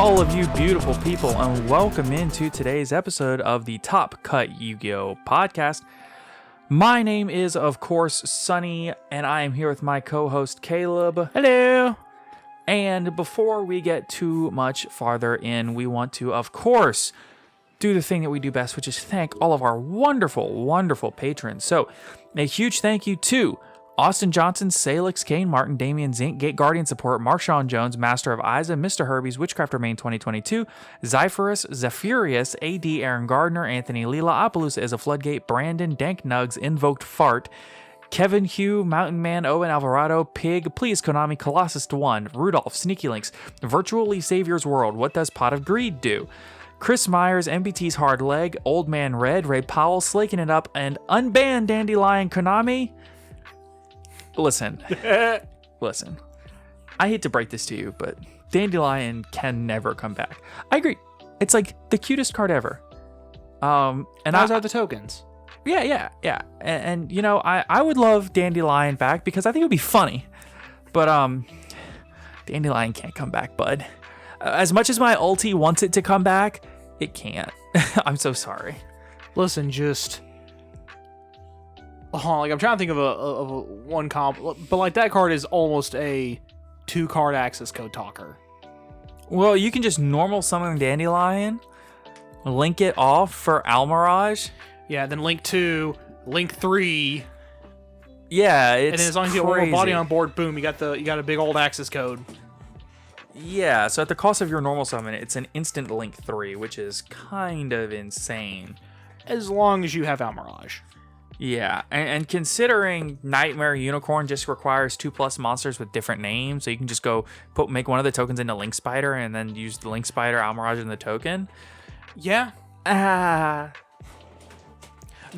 all of you beautiful people, and welcome into today's episode of the Top Cut Yu-Gi-Oh! Podcast. My name is, of course, Sunny, and I am here with my co-host, Caleb. Hello! And before we get too much farther in, we want to, of course, do the thing that we do best, which is thank all of our wonderful, wonderful patrons. So, a huge thank you to Austin Johnson, Salix, Kane Martin, Damian Zink, Gate Guardian Support, Marshawn Jones, Master of Isa, Mr. Herbie's, Witchcrafter Main 2022, Zyphorus, Zephyrus, AD, Aaron Gardner, Anthony Leela, Appaloosa is a Floodgate, Brandon, Dank Nugs, Invoked Fart, Kevin Hugh, Mountain Man, Owen Alvarado, Pig, Please Konami, Colossus to 1, Rudolph, Sneaky Links, Virtually Savior's World, What Does Pot of Greed Do? Chris Myers, MBT's Hard Leg, Old Man Red, Ray Powell, Slaking It Up, and Unbanned Dandelion Konami. Listen. I hate to break this to you, but Dandelion can never come back. I agree. It's like the cutest card ever. And those are the tokens. Yeah. And you know, I would love Dandelion back because I think it would be funny. But Dandelion can't come back, bud. As much as my ulti wants it to come back, it can't. I'm so sorry. Listen, just... I'm trying to think of a one comp, but like that card is almost a 2-card access code talker. Well, you can just normal summon Dandelion, link it off for Almirage. Yeah, then link 2, link 3. Yeah, it's and then as long as you get one more body on board, boom, you got a big old access code. Yeah, so at the cost of your normal summon, it's an instant link 3, which is kind of insane. As long as you have Almirage. Yeah, and considering Nightmare Unicorn just requires 2+ monsters with different names, so you can just go make one of the tokens into Link Spider and then use the Link Spider Almirage in the token. Yeah. That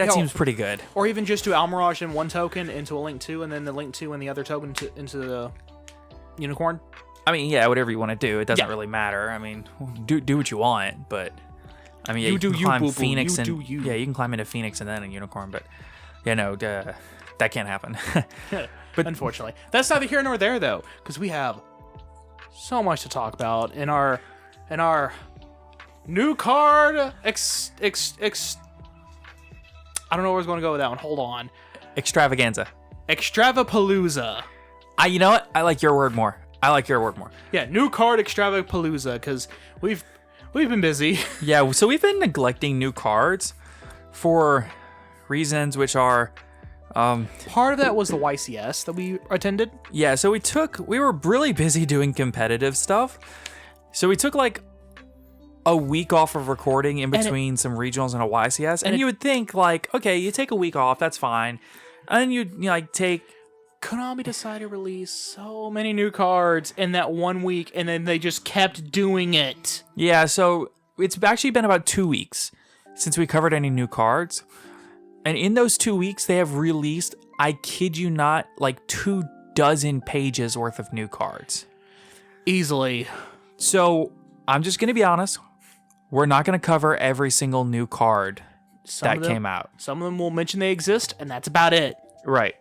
seems pretty good. Or even just do Almirage in one token into a Link 2, and then the Link 2 and the other token into the Unicorn. I mean, yeah, whatever you want to do, it doesn't really matter. I mean, do what you want, but I mean, yeah, you can climb Phoenix and yeah, you can climb into Phoenix and then a Unicorn, but. Yeah, no, that can't happen. But unfortunately, that's neither here nor there though, because we have so much to talk about in our new card. I don't know where I was going to go with that one. Hold on. Extravaganza. Extravapalooza. You know what? I like your word more. Yeah, new card Extravapalooza, because we've been busy. Yeah, so we've been neglecting new cards for reasons which are part of that was the YCS that we attended. Yeah, so we were really busy doing competitive stuff, so we took like a week off of recording in between some regionals and a YCS, and you would think like, okay, you take a week off, that's fine, and then you'd like take. Konami decided to release so many new cards in that 1 week, and then they just kept doing it. Yeah, so it's actually been about 2 weeks since we covered any new cards. And in those 2 weeks, they have released, I kid you not, like 24 pages worth of new cards. Easily. So I'm just going to be honest. We're not going to cover every single new card that came out. Some of them will mention they exist, and that's about it. Right.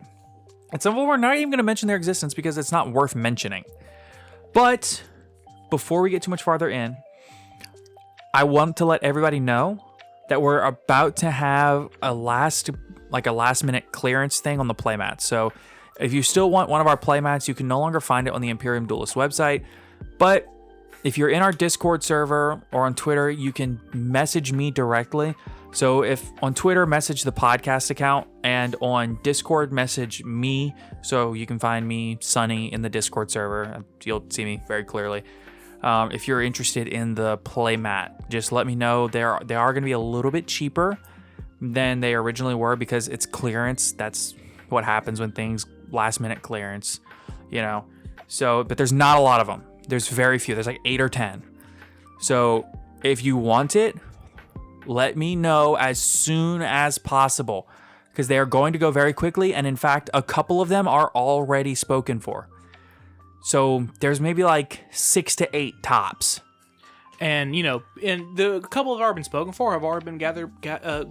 And some of them we're not even going to mention their existence because it's not worth mentioning. But before we get too much farther in, I want to let everybody know that we're about to have a last minute clearance thing on the playmats. So if you still want one of our playmats, you can no longer find it on the Imperium Duelist website. But if you're in our Discord server or on Twitter, you can message me directly. So if on Twitter, message the podcast account, and on Discord, message me. So you can find me, Sunny, in the Discord server. You'll see me very clearly. If you're interested in the playmat, just let me know. They are going to be a little bit cheaper than they originally were because it's clearance. That's what happens when things last minute clearance, you know. So, but there's not a lot of them. There's very few. There's like 8 or 10. So if you want it, let me know as soon as possible because they are going to go very quickly. And in fact, a couple of them are already spoken for. So there's maybe like 6 to 8 tops. And, you know, and the couple that have already been spoken for have already been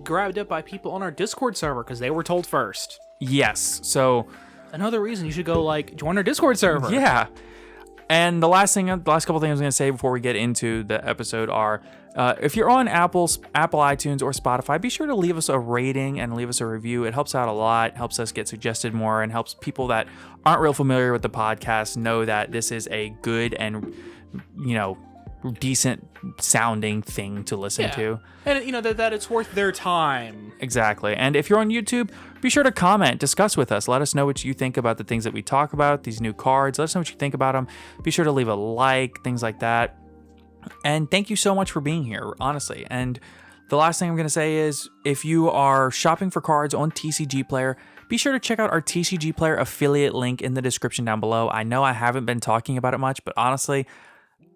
grabbed up by people on our Discord server because they were told first. Yes. So another reason you should go, like, join our Discord server. Yeah. And the last couple of things I'm going to say before we get into the episode are, if you're on Apple iTunes, or Spotify, be sure to leave us a rating and leave us a review. It helps out a lot, helps us get suggested more, and helps people that aren't real familiar with the podcast know that this is a good and, decent sounding thing to listen to. And that it's worth their time. Exactly. And if you're on YouTube, be sure to comment, discuss with us. Let us know what you think about the things that we talk about, these new cards. Let us know what you think about them. Be sure to leave a like, things like that. And thank you so much for being here, honestly. And the last thing I'm going to say is, if you are shopping for cards on TCG Player, be sure to check out our TCG Player affiliate link in the description down below. I know I haven't been talking about it much, but honestly,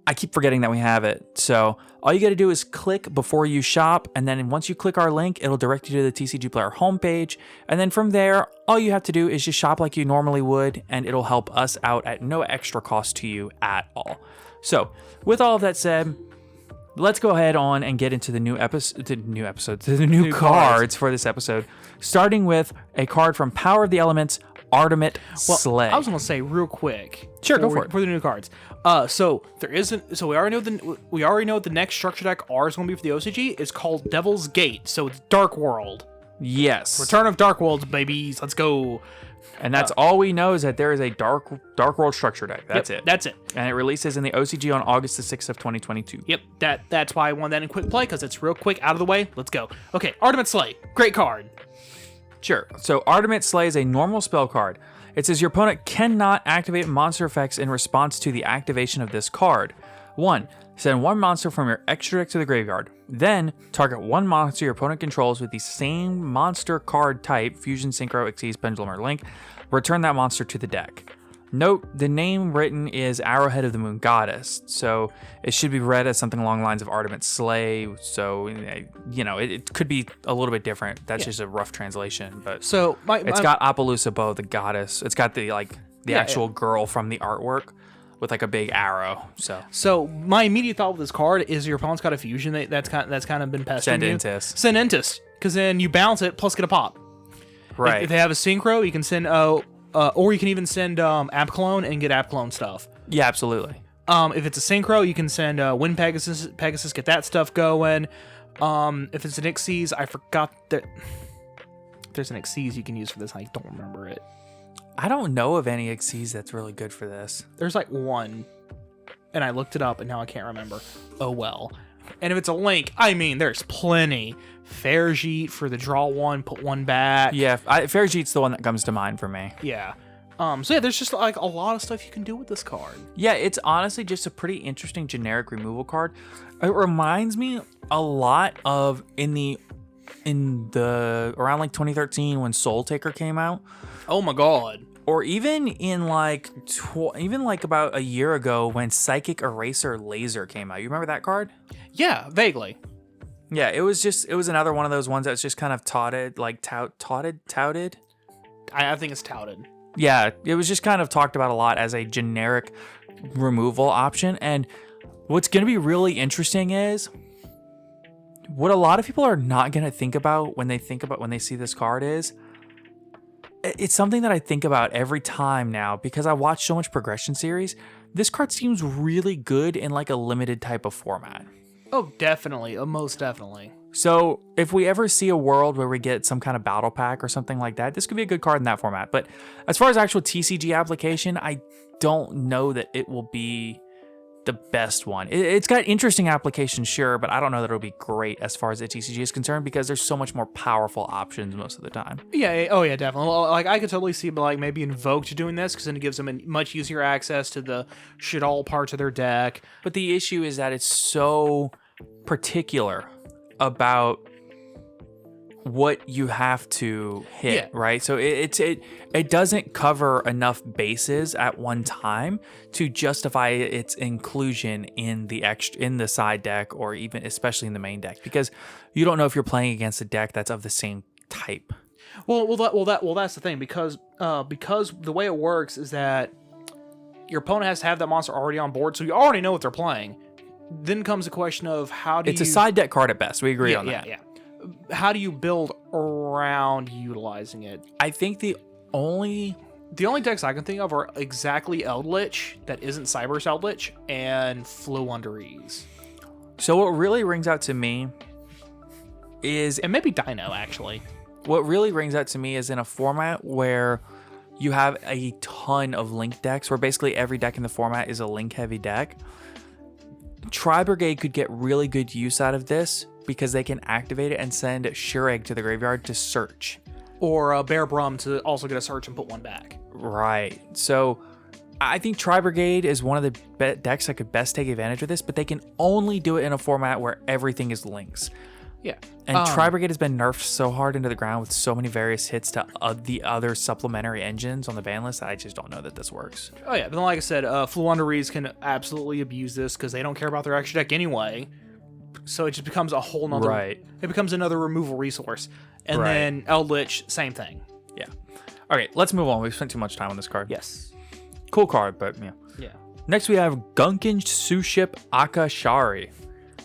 I keep forgetting that we have it. So all you got to do is click before you shop. And then once you click our link, it'll direct you to the TCG Player homepage. And then from there, all you have to do is just shop like you normally would. And it'll help us out at no extra cost to you at all. So with all of that said, let's go ahead on and get into the new cards for this episode. Starting with a card from Power of the Elements, Ultimate Slay. I was going to say real quick. Sure, go for it. For the new cards. So we already know the next structure deck R is going to be for the OCG. It's called Devil's Gate. So it's Dark World. Yes. Return of Dark Worlds, babies. Let's go. And that's all we know, is that there is a Dark World structure deck. That's it. That's it. And it releases in the OCG on August the 6th of 2022. Yep. That's why I wanted that in quick play, because it's real quick, out of the way. Let's go. Okay, Ultimate Slay. Great card. Sure. So Ultimate Slay is a normal spell card. It says your opponent cannot activate monster effects in response to the activation of this card. 1. Send one monster from your extra deck to the graveyard. Then, target one monster your opponent controls with the same monster card type, Fusion, Synchro, Xyz, Pendulum, or Link. Return that monster to the deck. Note, the name written is Arrowhead of the Moon Goddess, so it should be read as something along the lines of Ultimate Slay, so, it could be a little bit different. That's just a rough translation, but so it's got Appaloosa Bow, the goddess. It's got the actual girl from the artwork with like a big arrow. So my immediate thought with this card is your opponent's got a fusion that's kind of been pestering you. Send Entis, because then you bounce it plus get a pop. Right. If they have a synchro, you can send or you can even send App Clone and get App Clone stuff. Yeah, absolutely. If it's a synchro, you can send Wind Pegasus, get that stuff going. If it's an Xyz, I forgot that there's an Xyz you can use for this. I don't remember it. I don't know of any Xyz that's really good for this. There's like one, and I looked it up, and now I can't remember. Oh well. And if it's a Link, there's plenty. Fairjeet for the draw one, put one back. Yeah, Fairjeet's the one that comes to mind for me. Yeah. There's just like a lot of stuff you can do with this card. Yeah, it's honestly just a pretty interesting generic removal card. It reminds me a lot of in the around like 2013 when Soul Taker came out. Oh my god. Or even in about a year ago when Psychic Eraser Laser came out. You remember that card? Yeah, vaguely. Yeah, it was another one of those ones that's just kind of touted. I think it's touted. Yeah, it was just kind of talked about a lot as a generic removal option. And what's going to be really interesting is what a lot of people are not going to think about when they see this card is, it's something that I think about every time now because I watch so much Progression series. This card seems really good in like a limited type of format. Oh, definitely. Most definitely. So if we ever see a world where we get some kind of battle pack or something like that, this could be a good card in that format. But as far as actual TCG application, I don't know that it will be the best one. It's got interesting applications, sure, but I don't know that it'll be great as far as the TCG is concerned because there's so much more powerful options most of the time. Yeah, oh yeah, definitely. Like I could totally see like maybe Invoked doing this because then it gives them a much easier access to the shit all parts of their deck. But the issue is that it's so particular about what you have to hit, right? So it doesn't cover enough bases at one time to justify its inclusion in the side deck or even especially in the main deck because you don't know if you're playing against a deck that's of the same type. Well, that's the thing because the way it works is that your opponent has to have that monster already on board, so you already know what they're playing. Then comes the question of how do it's a side deck card at best. We agree on that. Yeah. How do you build around utilizing it? I think the only The only decks I can think of are exactly Eldritch that isn't Cyber's Eldritch and Floowandereeze. So what really rings out to me is... And maybe Dino, actually. What really rings out to me is in a format where you have a ton of link decks, where basically every deck in the format is a link-heavy deck. Tri-Brigade could get really good use out of this because they can activate it and send Shureg to the graveyard to search. Or Bear Brum to also get a search and put one back. Right. So I think Tri-Brigade is one of the decks that could best take advantage of this, but they can only do it in a format where everything is links. Yeah. And Tri-Brigade has been nerfed so hard into the ground with so many various hits to the other supplementary engines on the ban list, I just don't know that this works. Oh, yeah. But like I said, Floowandereeze can absolutely abuse this because they don't care about their extra deck anyway. So it just becomes a whole nother... Right. It becomes another removal resource. And then Eldritch, same thing. Yeah. Okay, let's move on. We've spent too much time on this card. Yes. Cool card, but yeah. Yeah. Next we have Gunkin Suship Akashari.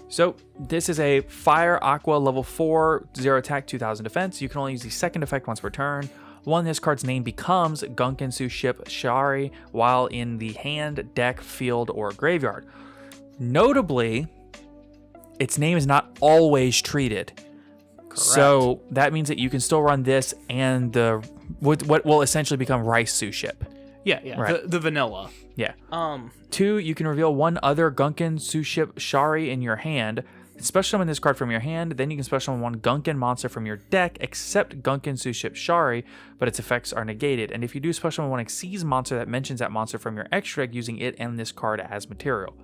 So this is a Fire Aqua level 4, 0 attack, 2000 defense. You can only use the second effect once per turn. One, this card's name becomes Gunkin Suship Shari while in the hand, deck, field, or graveyard. Notably, its name is not always treated. Correct. So that means that you can still run this and what will essentially become Rice Suship. Yeah. Right. The vanilla. Yeah. 2, you can reveal one other Gunkin Suship Shari in your hand. Special summon this card from your hand, then you can special summon one Gunkin monster from your deck, except Gunkin Suship Shari, but its effects are negated. And if you do special summon one Xyz monster that mentions that monster from your extra deck, using it and this card as material.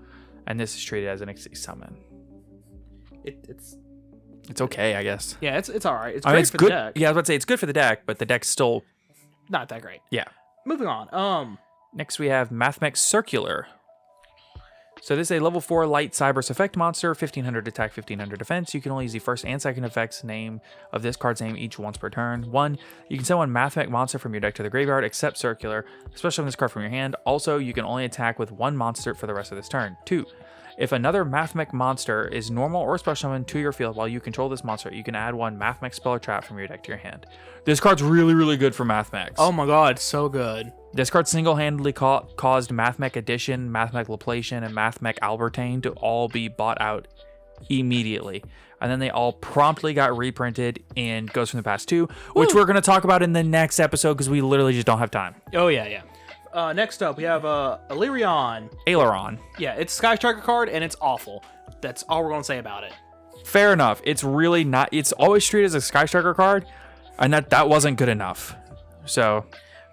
And this is treated as an Xyz summon. It's okay, I guess. Yeah, it's all right. It's great for the deck. Yeah, I was about to say it's good for the deck, but the deck's still not that great. Yeah. Moving on. Next we have Mathmak Circular. So this is a level 4 light Cyberse effect monster, 1500 attack, 1500 defense. You can only use the first and second effects name of this card's name each once per turn. 1, you can send one Mathmak monster from your deck to the graveyard, except Circular, especially on this card from your hand. Also, you can only attack with one monster for the rest of this turn. 2, if another Mathmak monster is normal or special summoned to your field while you control this monster, you can add one Mathmak spell or trap from your deck to your hand. This card's really, really good for Mathmaks. Oh my god, so good. This card single-handedly caused Mathmak Edition, Mathmak Laplacian, and Mathmak Albertane to all be bought out immediately. And then they all promptly got reprinted in Ghosts from the Past 2, which we're going to talk about in the next episode because we literally just don't have time. Oh, yeah. Next up, we have Elirion Aileron. Yeah, it's a Sky Striker card, and it's awful. That's all we're going to say about it. Fair enough. It's really not... It's always treated as a Sky Striker card, and that wasn't good enough. So...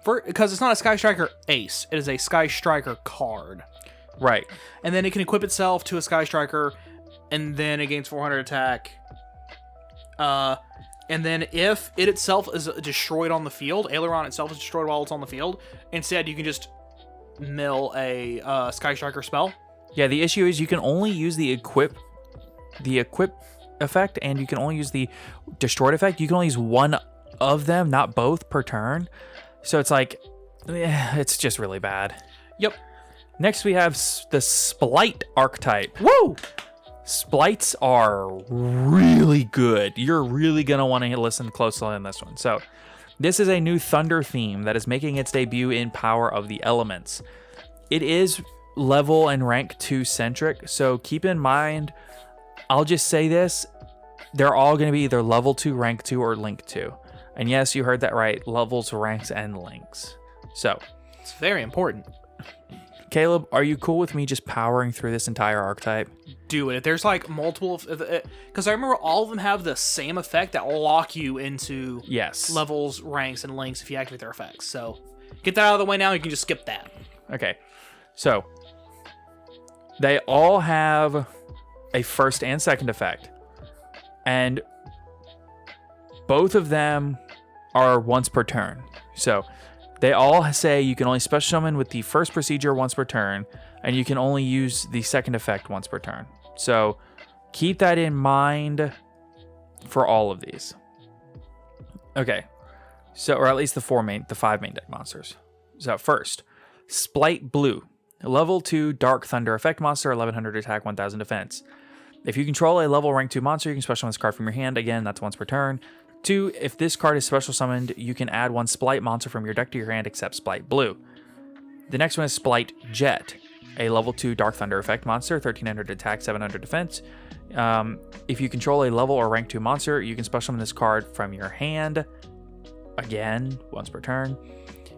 Because it's not a Sky Striker ace. It is a Sky Striker card. Right. And then it can equip itself to a Sky Striker, and then it gains 400 attack. And then if it itself is destroyed on the field, Aileron itself is destroyed while it's on the field, instead you can just mill a Sky Striker spell. Yeah, the issue is you can only use the equip effect, and you can only use the destroyed effect. You can only use one of them, not both, per turn. So it's like, it's just really bad. Yep. Next we have the Splite archetype. Woo! Splites are really good. You're really going to want to listen closely on this one. So this is a new Thunder theme that is making its debut in Power of the Elements. It is level and rank 2 centric, so keep in mind, I'll just say this, they're all going to be either level 2, rank 2, or link 2. And yes, you heard that right, levels, ranks, and links. So it's very important. Caleb, are you cool with me just powering through this entire archetype? Do it. There's like multiple, because I remember all of them have the same effect that will lock you into levels, ranks, and links if you activate their effects. So get that out of the way now. You can just skip that. Okay. So they all have a first and second effect, and both of them are once per turn. So they all say you can only special summon with the first procedure once per turn, and you can only use the second effect once per turn. So keep that in mind for all of these. Okay. So, or at least the 5 main deck monsters. So first, Splite Blue, level 2 Dark Thunder effect monster, 1100 attack, 1000 defense. If you control a level rank 2 monster, you can special summon this card from your hand. Again, that's once per turn. 2, if this card is special summoned, you can add 1 Splite monster from your deck to your hand except Splite Blue. The next one is Splite Jet, a level 2 Dark Thunder effect monster, 1300 attack, 700 defense. If you control a level or rank 2 monster, you can special summon this card from your hand, again, once per turn.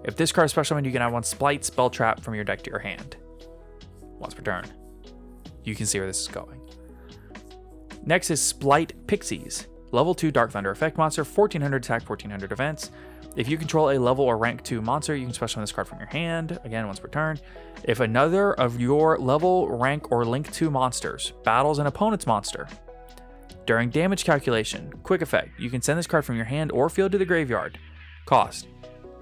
If this card is special summoned, you can add 1 Splite Spell Trap from your deck to your hand, once per turn. You can see where this is going. Next is Splite Pixies, level 2 Dark Thunder effect monster, 1400 attack, 1400 defense. If you control a level or rank 2 monster, you can special summon this card from your hand, again, once per turn. If another of your level, rank, or link 2 monsters battles an opponent's monster, during damage calculation, quick effect, you can send this card from your hand or field to the graveyard. Cost: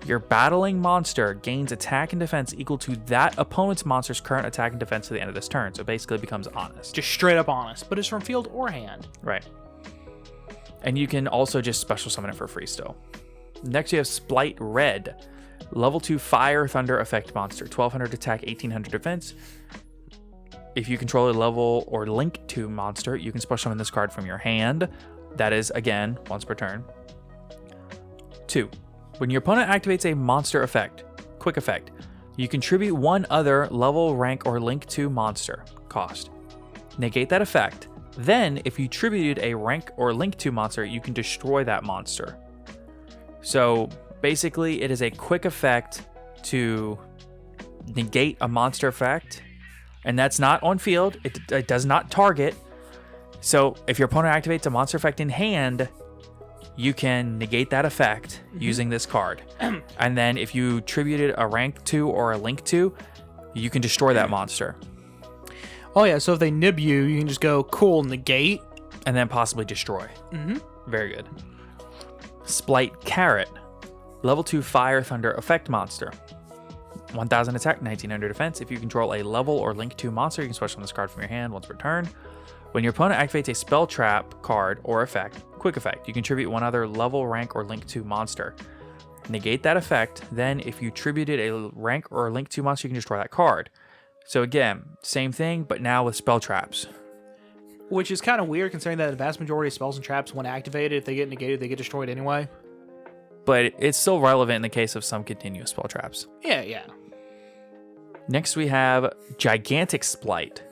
your battling monster gains attack and defense equal to that opponent's monster's current attack and defense to the end of this turn, so basically it becomes honest. Just straight up honest, but it's from field or hand. Right. And you can also just special summon it for free still. Next, you have Splite Red, level 2 Fire Thunder effect monster, 1200 attack, 1800 defense. If you control a level or link 2 monster, you can special summon this card from your hand. That is, again, once per turn. 2. When your opponent activates a monster effect, quick effect, you contribute 1 other level, rank, or link 2 monster. Cost: negate that effect. Then, if you tributed a rank or link 2 monster, you can destroy that monster. So basically, it is a quick effect to negate a monster effect, and that's not on field. It does not target. So if your opponent activates a monster effect in hand, you can negate that effect using this card. And then if you tributed a rank 2 or a link 2, you can destroy that monster. Oh yeah, so if they nib you, you can just go, cool, negate. And then possibly destroy. Mm-hmm. Very good. Splite Carrot, level 2 Fire Thunder effect monster. 1000 attack, 1900 defense. If you control a level or link 2 monster, you can special summon this card from your hand once per turn. When your opponent activates a spell trap card or effect, quick effect, you contribute 1 other level, rank, or link 2 monster. Negate that effect. Then if you tributed a rank or link 2 monster, you can destroy that card. So again, same thing, but now with spell traps. Which is kind of weird considering that the vast majority of spells and traps, when activated, if they get negated, they get destroyed anyway. But it's still relevant in the case of some continuous spell traps. Yeah. Next we have Gigantic Splite,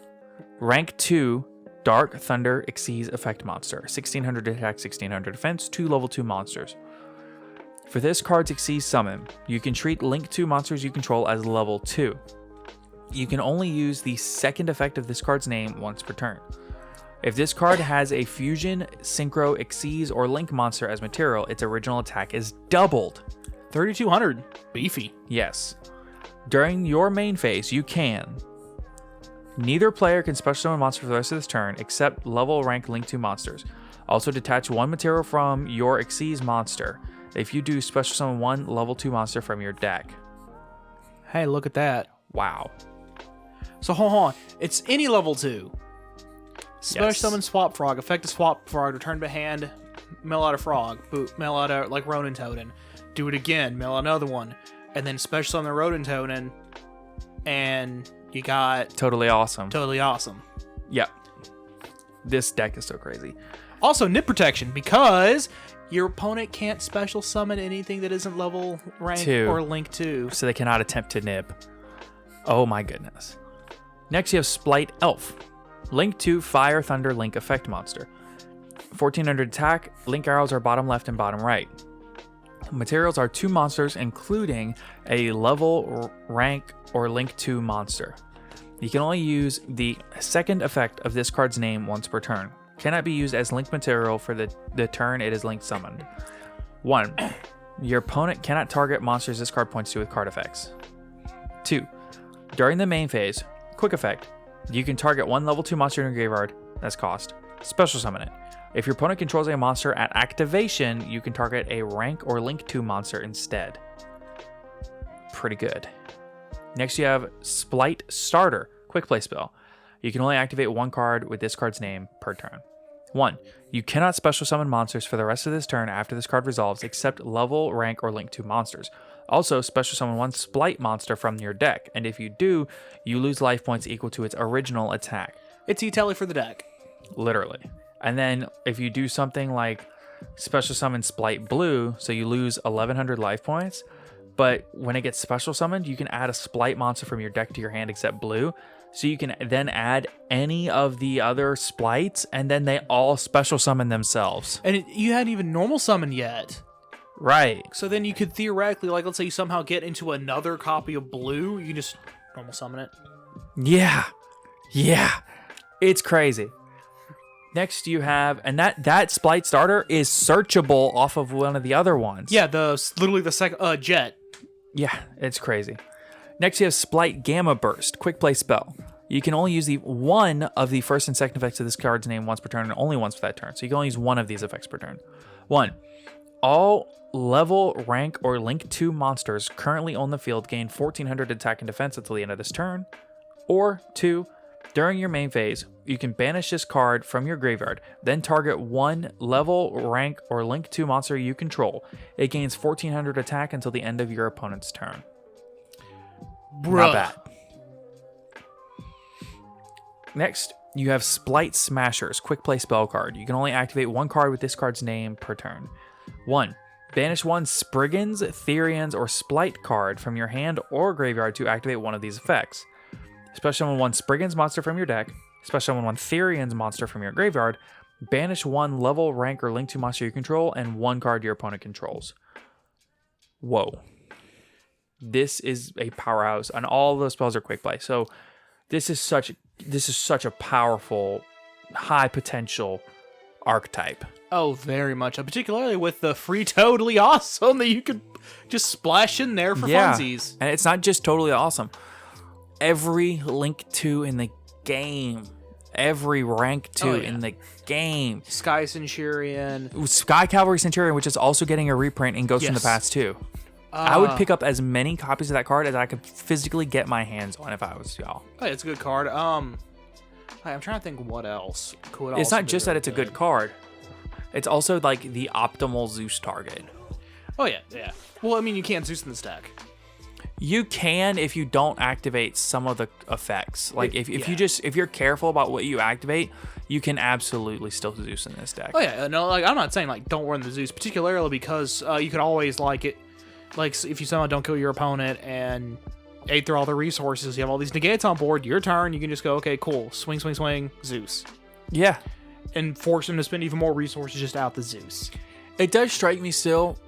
rank 2 Dark Thunder Exceeds effect monster, 1600 attack, 1600 defense, 2 level 2 monsters. For this card's Exceed summon, you can treat link 2 monsters you control as level 2. You can only use the second effect of this card's name once per turn. If this card has a fusion, synchro, Exceeds, or link monster as material, its original attack is doubled. 3200. Beefy. Yes. During your main phase, you can. Neither player can special summon a monster for the rest of this turn, except level rank link 2 monsters. Also detach 1 material from your Exceeds monster. If you do, special summon 1 level 2 monster from your deck. Hey, look at that. Wow. So hold on. It's any level 2. Special Yes. summon Swap Frog. Effect a Swap Frog. Return to hand. Mill out a frog. Boot. Mill out a like Ronin Totem. Do it again. Mill another one. And then special summon the Ronin Totem. And you got Totally awesome. Totally Awesome. Yep. This deck is so crazy. Also, nip protection, because your opponent can't special summon anything that isn't level rank 2. or link 2. So they cannot attempt to nib. Oh my goodness. Next you have Splite Elf. Link 2 Fire Thunder Link effect monster. 1400 attack, link arrows are bottom left and bottom right. Materials are 2 monsters, including a level, rank, or link 2 monster. You can only use the second effect of this card's name once per turn. Cannot be used as linked material for the turn it is linked summoned. 1. Your opponent cannot target monsters this card points to with card effects. 2. During the main phase, quick effect, you can target 1 level 2 monster in your graveyard, that's cost. Special summon it. If your opponent controls a monster at activation, you can target a rank or link 2 monster instead. Pretty good. Next you have Splite Starter, quick play spell. You can only activate 1 card with this card's name per turn. 1. You cannot special summon monsters for the rest of this turn after this card resolves, except level, rank, or link 2 monsters. Also, special summon 1 Splite monster from your deck, and if you do, you lose life points equal to its original attack. It's E-Telly for the deck. Literally. And then if you do something like special summon Splite Blue, so you lose 1100 life points. But when it gets special summoned, you can add a Splite monster from your deck to your hand except blue. So you can then add any of the other Splites, and then they all special summon themselves. And you hadn't even normal summoned yet. Right. So then you could theoretically, like, let's say you somehow get into another copy of blue, you can just normal summon it. Yeah. It's crazy. Next you have, and that Splite starter is searchable off of one of the other ones. Yeah, literally the second jet. Yeah, it's crazy. Next you have Splite Gamma Burst, quick play spell. You can only use the one of the first and second effects of this card's name once per turn, and only once for that turn. So you can only use one of these effects per turn. 1. All level, rank, or link 2 monsters currently on the field gain 1400 attack and defense until the end of this turn. Or 2. During your main phase, you can banish this card from your graveyard, then target one level, rank, or link 2 monster you control. It gains 1400 attack until the end of your opponent's turn. Bruh. Not bad. Next, you have Splite Smashers, quick play spell card. You can only activate one card with this card's name per turn. 1. Banish one Spriggans, Therians, or Splite card from your hand or graveyard to activate one of these effects. Special summon one Spriggans monster from your deck. Special summon one Therians monster from your graveyard. Banish one level, rank, or link 2 monster you control, and one card your opponent controls. Whoa. This is a powerhouse, and all of those spells are quick play. So this is such a powerful, high potential archetype. Oh, very much. Particularly with the free Totally Awesome that you could just splash in there for funsies. And it's not just Totally Awesome. Every link 2 in the game. Every rank 2 in the game. Sky Centurion. Sky Cavalry Centurion, which is also getting a reprint in Ghost from the Past too. I would pick up as many copies of that card as I could physically get my hands on if I was y'all. Oh, yeah, it's a good card. I'm trying to think what else could. It's not just that it's a good card. It's also like the optimal Zeus target. Oh yeah. Well, I mean, you can't Zeus in this deck. You can if you don't activate some of the effects. Like if you're careful about what you activate, you can absolutely still Zeus in this deck. Oh yeah, no, like I'm not saying like don't run the Zeus, particularly because you could always like it. Like if you somehow don't kill your opponent and ate through all the resources, you have all these negates on board. Your turn, you can just go, okay, cool, swing, Zeus. Yeah, and force him to spend even more resources just out the Zeus. It does strike me still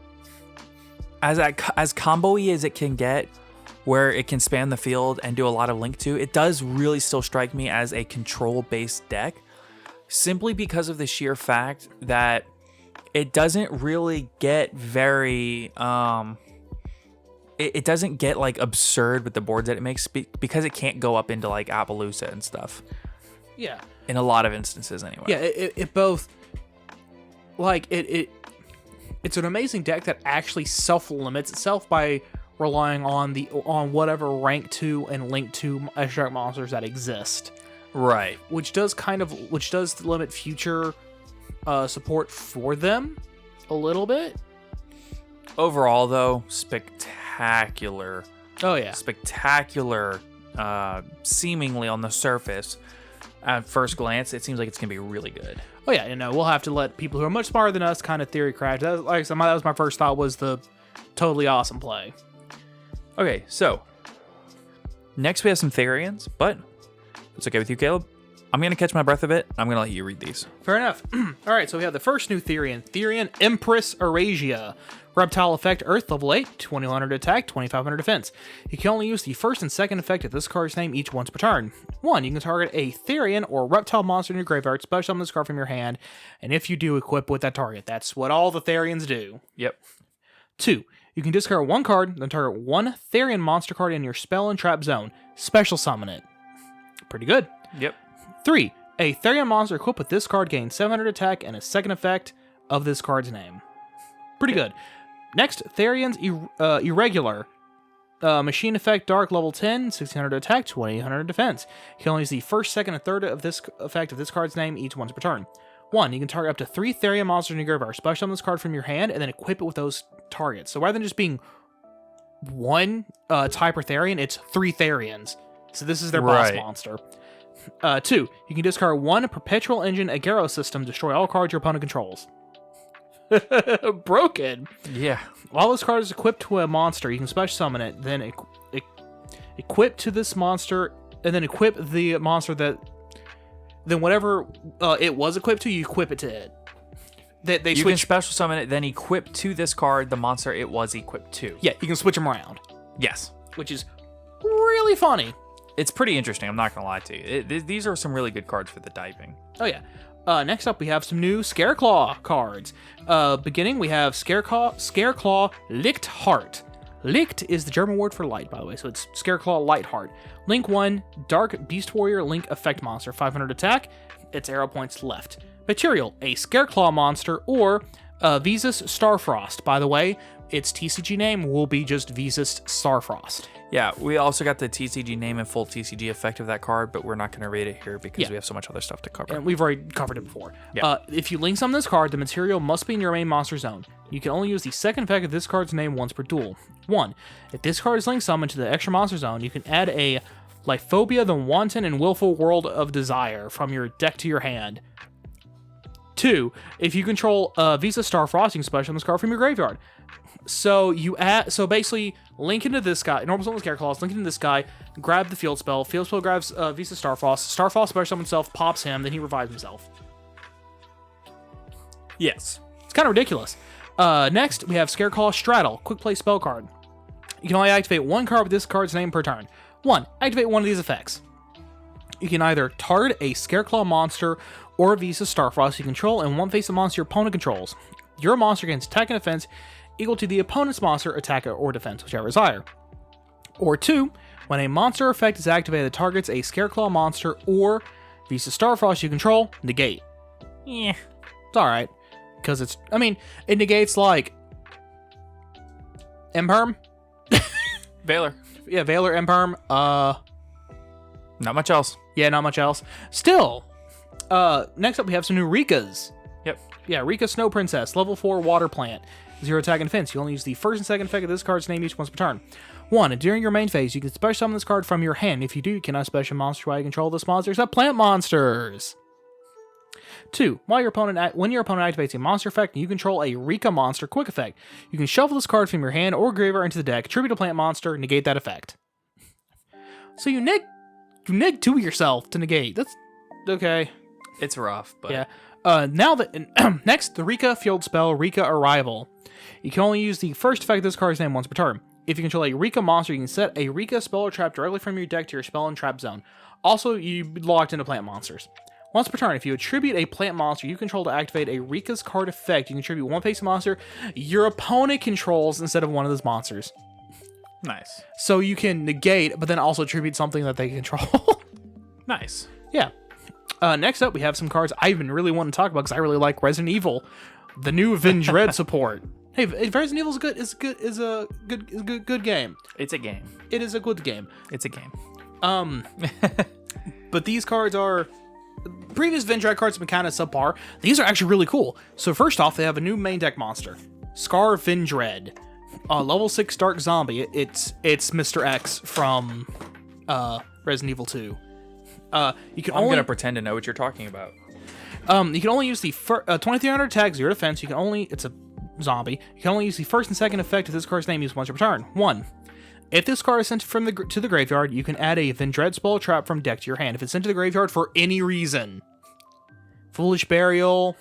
as combo-y as it can get, where it can span the field and do a lot of link to. It does really still strike me as a control-based deck, simply because of the sheer fact that it doesn't really get very it doesn't get like absurd with the boards that it makes because it can't go up into like Appaloosa and stuff. Yeah. In a lot of instances anyway. Yeah, it both like it's an amazing deck that actually self-limits itself by relying on whatever rank 2 and link 2 extract monsters that exist. Right. Which does limit future support for them a little bit. Overall, though, spectacular. Oh yeah, spectacular. Seemingly on the surface, at first glance, it seems like it's gonna be really good. Oh yeah, we'll have to let people who are much smarter than us kind of theory craft. That was my first thought, was the Totally Awesome play. Okay, so next we have some Therians, but it's okay with you, Caleb. I'm going to catch my breath a bit. I'm going to let you read these. Fair enough. All right, so we have the first new Therian Empress Eurasia. Reptile effect, Earth, level 8, 2100 attack, 2500 defense. You can only use the first and second effect of this card's name each once per turn. 1, you can target a Therian or reptile monster in your graveyard, special summon this card from your hand, and if you do, equip with that target. That's what all the Therians do. Yep. 2, you can discard one card, then target one Therian monster card in your spell and trap zone. Special summon it. Pretty good. Yep. 3, a Therian monster equipped with this card gains 700 attack and a second effect of this card's name. Pretty good. Next, Therian's Irregular. Machine effect, Dark, level 10, 1600 attack, 2800 defense. You can only use the first, second, and third of this effect of this card's name each once per turn. 1, you can target up to 3 Therian monsters in your graveyard. Special summon this card from your hand and then equip it with those targets. So rather than just being one type or Therian, it's 3 Therians. So this is their boss monster. 2, you can discard one Perpetual Engine Agero system, destroy all cards your opponent controls. Broken. Yeah. While this card is equipped to a monster, you can special summon it, then equip to this monster, and then equip the monster that... Then whatever it was equipped to, you equip it to it. You can special summon it, then equip to this card the monster it was equipped to. Yeah, you can switch them around. Yes. Which is really funny. It's pretty interesting, I'm not going to lie to you. These are some really good cards for the diving. Oh, yeah. Next up, we have some new Scareclaw cards. Beginning, we have Scareclaw Licht Heart. Licht is the German word for light, by the way, so it's Scareclaw Light Heart. Link 1, Dark Beast Warrior Link Effect Monster, 500 attack, its arrow points left. Material, a Scareclaw monster, or Visas Starfrost. By the way, its TCG name will be just Visas Starfrost. Yeah, we also got the TCG name and full TCG effect of that card, but we're not going to read it here because we have so much other stuff to cover. And we've already covered it before. Yeah. If you link summon this card, the material must be in your main monster zone. You can only use the second effect of this card's name once per duel. 1. If this card is link summoned to the extra monster zone, you can add a Lyphobia the Wanton and Willful World of Desire from your deck to your hand. 2. If you control Visa Starfrost, you can special this card from your graveyard. So basically, link into this guy, normal summon Scareclaws, link into this guy, grab the field spell grabs Visa Starfrost, Starfrost special summons himself, pops him, then he revives himself. Yes. It's kind of ridiculous. Next, we have Scareclaw Straddle, quick play spell card. You can only activate one card with this card's name per turn. 1. Activate one of these effects. You can either target a Scareclaw monster or Visa Starfrost you control and one face of monster your opponent controls. Your monster gains attack and defense equal to the opponent's monster attack or defense, whichever is higher. Or 2, when a monster effect is activated that targets a Scareclaw monster or Visa Starfrost you control, negate. Yeah, it's alright. Because it negates like Imperm? Valor. Yeah, Valor, Imperm. Not much else. Yeah, not much else. Still, next up we have some new Rikas. Yep. Yeah, Rika Snow Princess, level 4 water plant. 0 attack and defense. You only use the first and second effect of this card's name each once per turn. 1. During your main phase, you can special summon this card from your hand. If you do, you cannot special monster while you control this monster except plant monsters. 2. When your opponent activates a monster effect and you control a Rika monster quick effect, you can shuffle this card from your hand or graveyard into the deck, attribute a plant monster, negate that effect. So you neg 2 yourself to negate. That's okay. It's rough, but yeah. Next, the Rika field spell, Rika Arrival. You can only use the first effect of this card's name once per turn. If you control a Rika monster, you can set a Rika spell or trap directly from your deck to your spell and trap zone. Also, you locked into plant monsters. Once per turn, if you attribute a plant monster you control to activate a Rika's card effect, you can attribute one face monster your opponent controls instead of one of those monsters. Nice. So you can negate, but then also attribute something that they control. Nice. Yeah. Next up, we have some cards I've been really wanting to talk about because I really like Resident Evil, the new Vendread support. Hey, Resident Evil is a good game. It's a game. It is a good game. It's a game. But these cards are... Previous Vendread cards have been kind of subpar. These are actually really cool. So first off, they have a new main deck monster. Scar Vendread. Level 6 Dark Zombie. It's Mr. X from Resident Evil 2. I'm gonna pretend to know what you're talking about. You can only use the 2300 attack, 0 defense. It's a zombie. You can only use the first and second effect of this card's name used once per turn. 1. If this card is sent to the graveyard, you can add a Vendread spell trap from deck to your hand. If it's sent to the graveyard for any reason, Foolish Burial,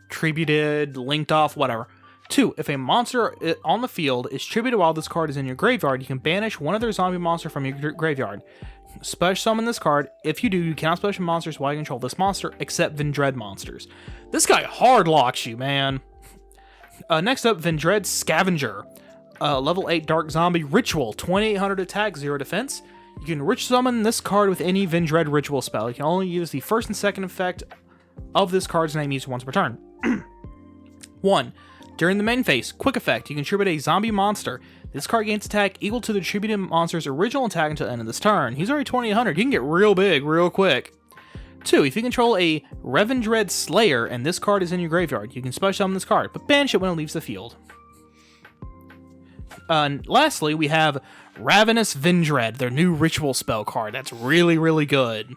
Tributed, Linked Off, whatever. 2. If a monster on the field is tributed while this card is in your graveyard, you can banish one other zombie monster from your graveyard. Special summon this card. If you do, you cannot special monsters while you control this monster, except Vendread monsters. This guy hard locks you, man. Next up, Vendread Scavenger. Level 8 Dark Zombie Ritual. 2800 attack, 0 defense. You can rich summon this card with any Vendread Ritual spell. You can only use the first and second effect of this card's name used once per turn. 1. During the main phase, quick effect, you can tribute a zombie monster. This card gains attack equal to the tributed monster's original attack until the end of this turn. He's already 2800. He can get real big real quick. 2. If you control a Revendread Slayer and this card is in your graveyard, you can special summon this card, but banish it when it leaves the field. Lastly, we have Ravenous Vendread, their new ritual spell card. That's really, really good.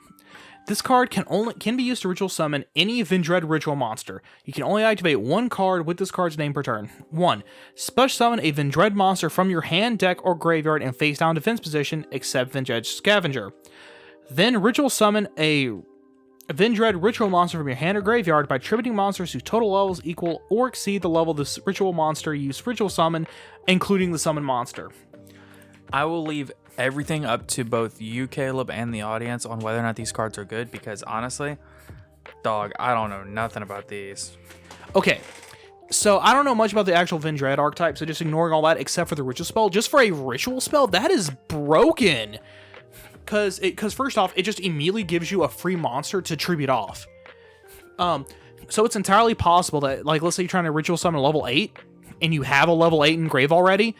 This card can be used to ritual summon any Vendread ritual monster. You can only activate one card with this card's name per turn. 1. Special summon a Vendread monster from your hand, deck, or graveyard in face down defense position, except Vendread Scavenger. Then ritual summon a Vendread ritual monster from your hand or graveyard by tributing monsters whose total levels equal or exceed the level of the ritual monster you use ritual summon, including the summon monster. I will leave everything up to both you, Caleb, and the audience on whether or not these cards are good, because honestly, dog, I don't know nothing about these. Okay, so I don't know much about the actual Vendread archetype, so just ignoring all that except for the ritual spell. Just for a ritual spell, that is broken. Because first off, it just immediately gives you a free monster to tribute off. So it's entirely possible that, like, let's say you're trying to ritual summon a level 8, and you have a level 8 in grave already.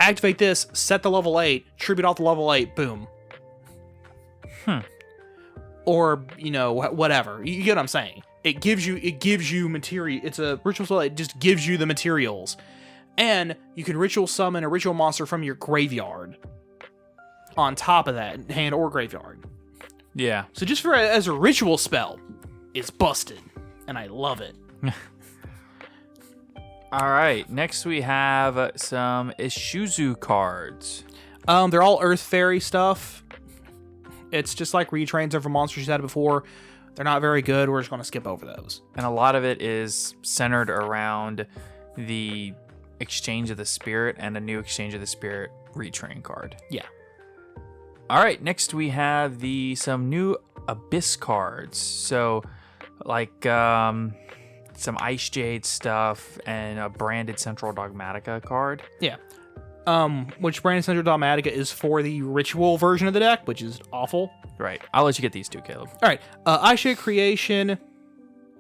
Activate this, set the level 8, tribute off the level 8, boom. Or, you know, whatever. You get what I'm saying. It gives you material. It's a ritual spell that just gives you the materials. And you can ritual summon a ritual monster from your graveyard. On top of that, hand or graveyard. Yeah. So just as a ritual spell, it's busted. And I love it. All right, next we have some Ishizu cards. They're all Earth Fairy stuff. It's just like retrains of monsters you had before. They're not very good. We're just going to skip over those. And a lot of it is centered around the Exchange of the Spirit and a new Exchange of the Spirit retrain card. Yeah. All right, next we have some new Abyss cards. So, like, some Ice Jade stuff and a branded Central Dogmatica card. Yeah. Which branded Central Dogmatica is for the ritual version of the deck, which is awful. Right. I'll let you get these two, Caleb. All right. Ice Jade Creation,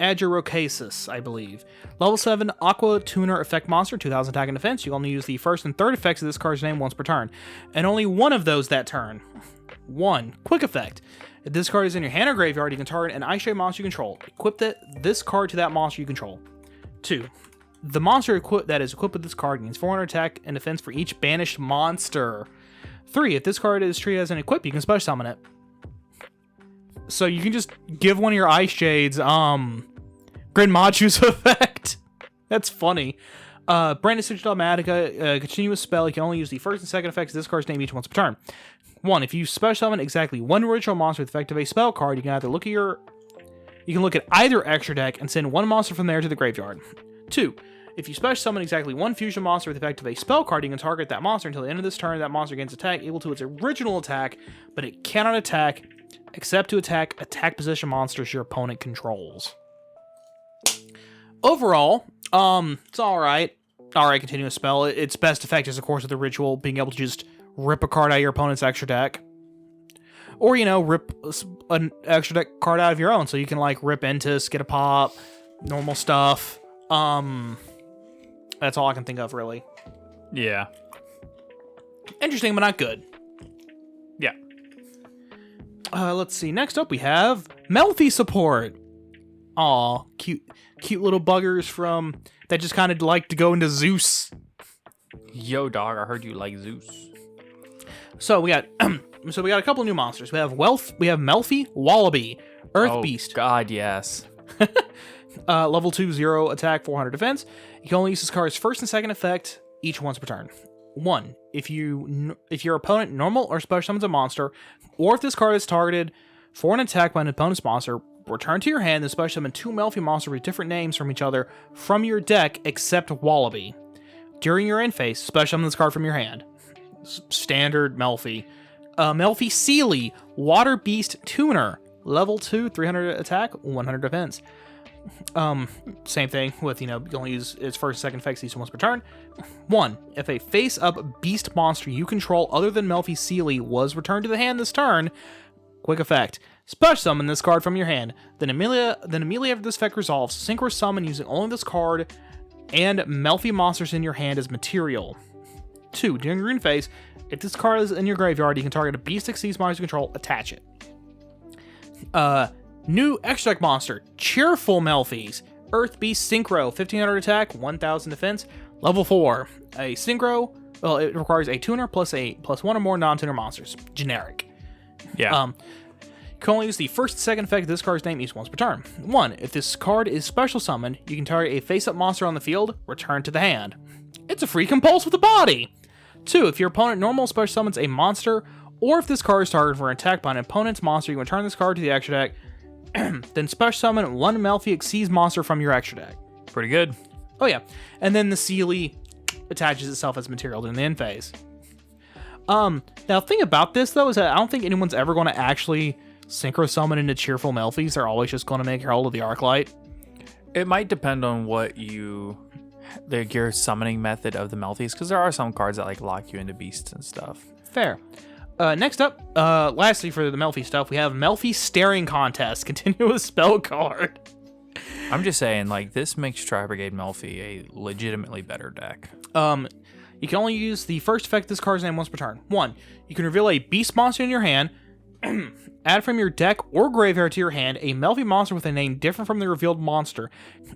Agirocasis, I believe. Level 7 Aqua Tuner effect monster, 2000 attack and defense. You only use the first and third effects of this card's name once per turn. And only one of those that turn. 1. Quick effect. If this card is in your hand or graveyard, you can target an Ice Jade monster you control. Equip this card to that monster you control. 2. The monster that is equipped with this card gains 400 attack and defense for each banished monster. 3. If this card is treated as an equip, you can special summon it. So you can just give one of your Ice Jades, Gridmachu's effect. That's funny. Branded Central Dogmatica, continuous spell. You can only use the first and second effects of this card's name each once per turn. 1. If you special summon exactly one ritual monster with effect of a spell card, you can either look at either extra deck and send one monster from there to the graveyard. 2. If you special summon exactly one fusion monster with effect of a spell card, you can target that monster until the end of this turn. That monster gains attack equal to its original attack, but it cannot attack except to attack position monsters your opponent controls. Overall, it's alright. Alright, continuous spell. Its best effect is, of course, with the ritual, being able to just rip a card out of your opponent's extra deck. Or, you know, rip an extra deck card out of your own, so you can, like, rip Intis, get a pop, normal stuff. That's all I can think of, really. Yeah. Interesting, but not good. Yeah. Let's see. Next up, we have Melfi support. Aw, cute little buggers from that just kind of like to go into Zeus. Yo, dog, I heard you like Zeus. So we got a couple new monsters. We have Melfi Wallaby, Earth Beast. God, yes. Level 2, 0 attack, 400 defense. You can only use this card's first and second effect each once per turn. 1. If your opponent normal or special summons a monster, or if this card is targeted for an attack by an opponent's monster, return to your hand and special summon 2 Melfi monsters with different names from each other from your deck except Wallaby. During your end phase, special summon this card from your hand. Standard Melfi. Melfi Sealy, Water Beast Tuner. Level 2, 300 attack, 100 defense. Same thing with, you only use its first and second effects each once per turn. 1. If a face-up beast monster you control other than Melfi Sealy was returned to the hand this turn, quick effect. Special summon this card from your hand. Then immediately after this effect resolves, synchro summon using only this card and Melfi monsters in your hand as material. 2. During your end phase, if this card is in your graveyard, you can target a beast that exceeds monster you control, attach it. New extra deck monster, Cheerful Melfis, Earth Beast Synchro, 1500 attack, 1000 defense, level 4. A Synchro, well, it requires a tuner plus 1 or more non-tuner monsters. Generic. Yeah. You can only use the first and second effect of this card's name each once per turn. 1. If this card is special summoned, you can target a face-up monster on the field, return to the hand. It's a free compulse with a body! 2. If your opponent normal special summons a monster, or if this card is targeted for an attack by an opponent's monster, you can return this card to the extra deck, then special summon one Melfi Exceeds monster from your extra deck. Pretty good. Oh yeah, and then the Sealy attaches itself as material during the end phase. Now the thing about this though is that I don't think anyone's ever going to actually synchro summon into cheerful Melfis. They're always just going to make Herald of the Arclight. It might depend on what your summoning method of the Melfis, because there are some cards that like lock you into beasts and stuff. Fair. Next up, lastly for the Melfi stuff, we have Melfi Staring Contest, continuous spell card. I'm just saying, like, this makes Tri-Brigade Melfi a legitimately better deck. You can only use the first effect of this card's name once per turn. 1. You can reveal a beast monster in your hand, add from your deck or graveyard to your hand a Melfi monster with a name different from the revealed monster,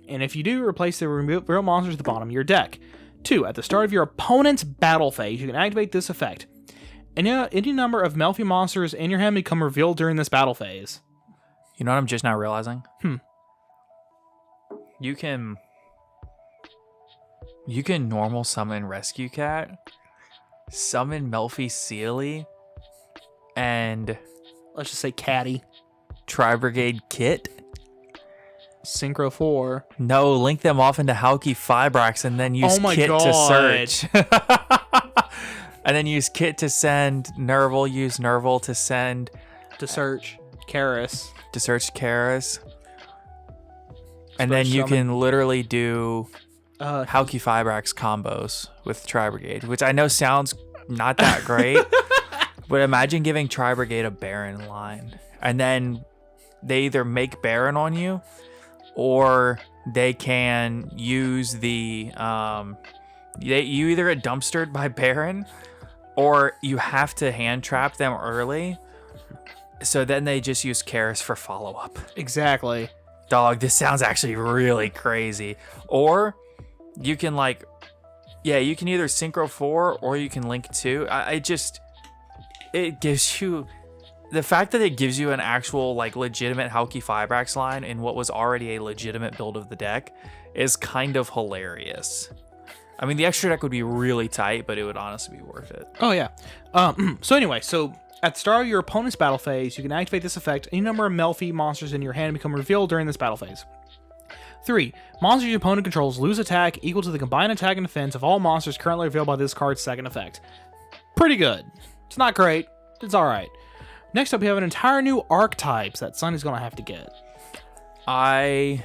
and if you do, replace the revealed monster at the bottom of your deck. 2. At the start of your opponent's battle phase, you can activate this effect. Any number of Melfi monsters in your hand become revealed during this battle phase. You know what I'm just now realizing? You can normal summon Rescue Cat, summon Melfi Sealy, and Let's just say Catty. Tri-Brigade Kit. Synchro 4. No, link them off into Halki Fibrax and then use Kit to search. And then use Kit to send Nerval, use Nerval to send... To search Karis. To search Karis. And then you can literally do Halki Fibrax combos with Tri-Brigade, which I know sounds not that great, but imagine giving Tri-Brigade a Baron line. And then they either make Baron on you, or they can use the... you either get dumpstered by Baron, or you have to hand trap them early, so then they just use Karis for follow-up. Exactly. Dog, this sounds actually really crazy. Or you can you can either Synchro 4 or you can Link 2. It gives you, the fact that it gives you an actual legitimate Halki Fibrax line in what was already a legitimate build of the deck is kind of hilarious. I mean, the extra deck would be really tight, but it would honestly be worth it. Oh, yeah. So anyway, at the start of your opponent's battle phase, you can activate this effect. Any number of Melfi monsters in your hand become revealed during this battle phase. 3. Monsters your opponent controls lose attack equal to the combined attack and defense of all monsters currently revealed by this card's second effect. Pretty good. It's not great. It's alright. Next up, we have an entire new archetypes that Sunny's going to have to get. I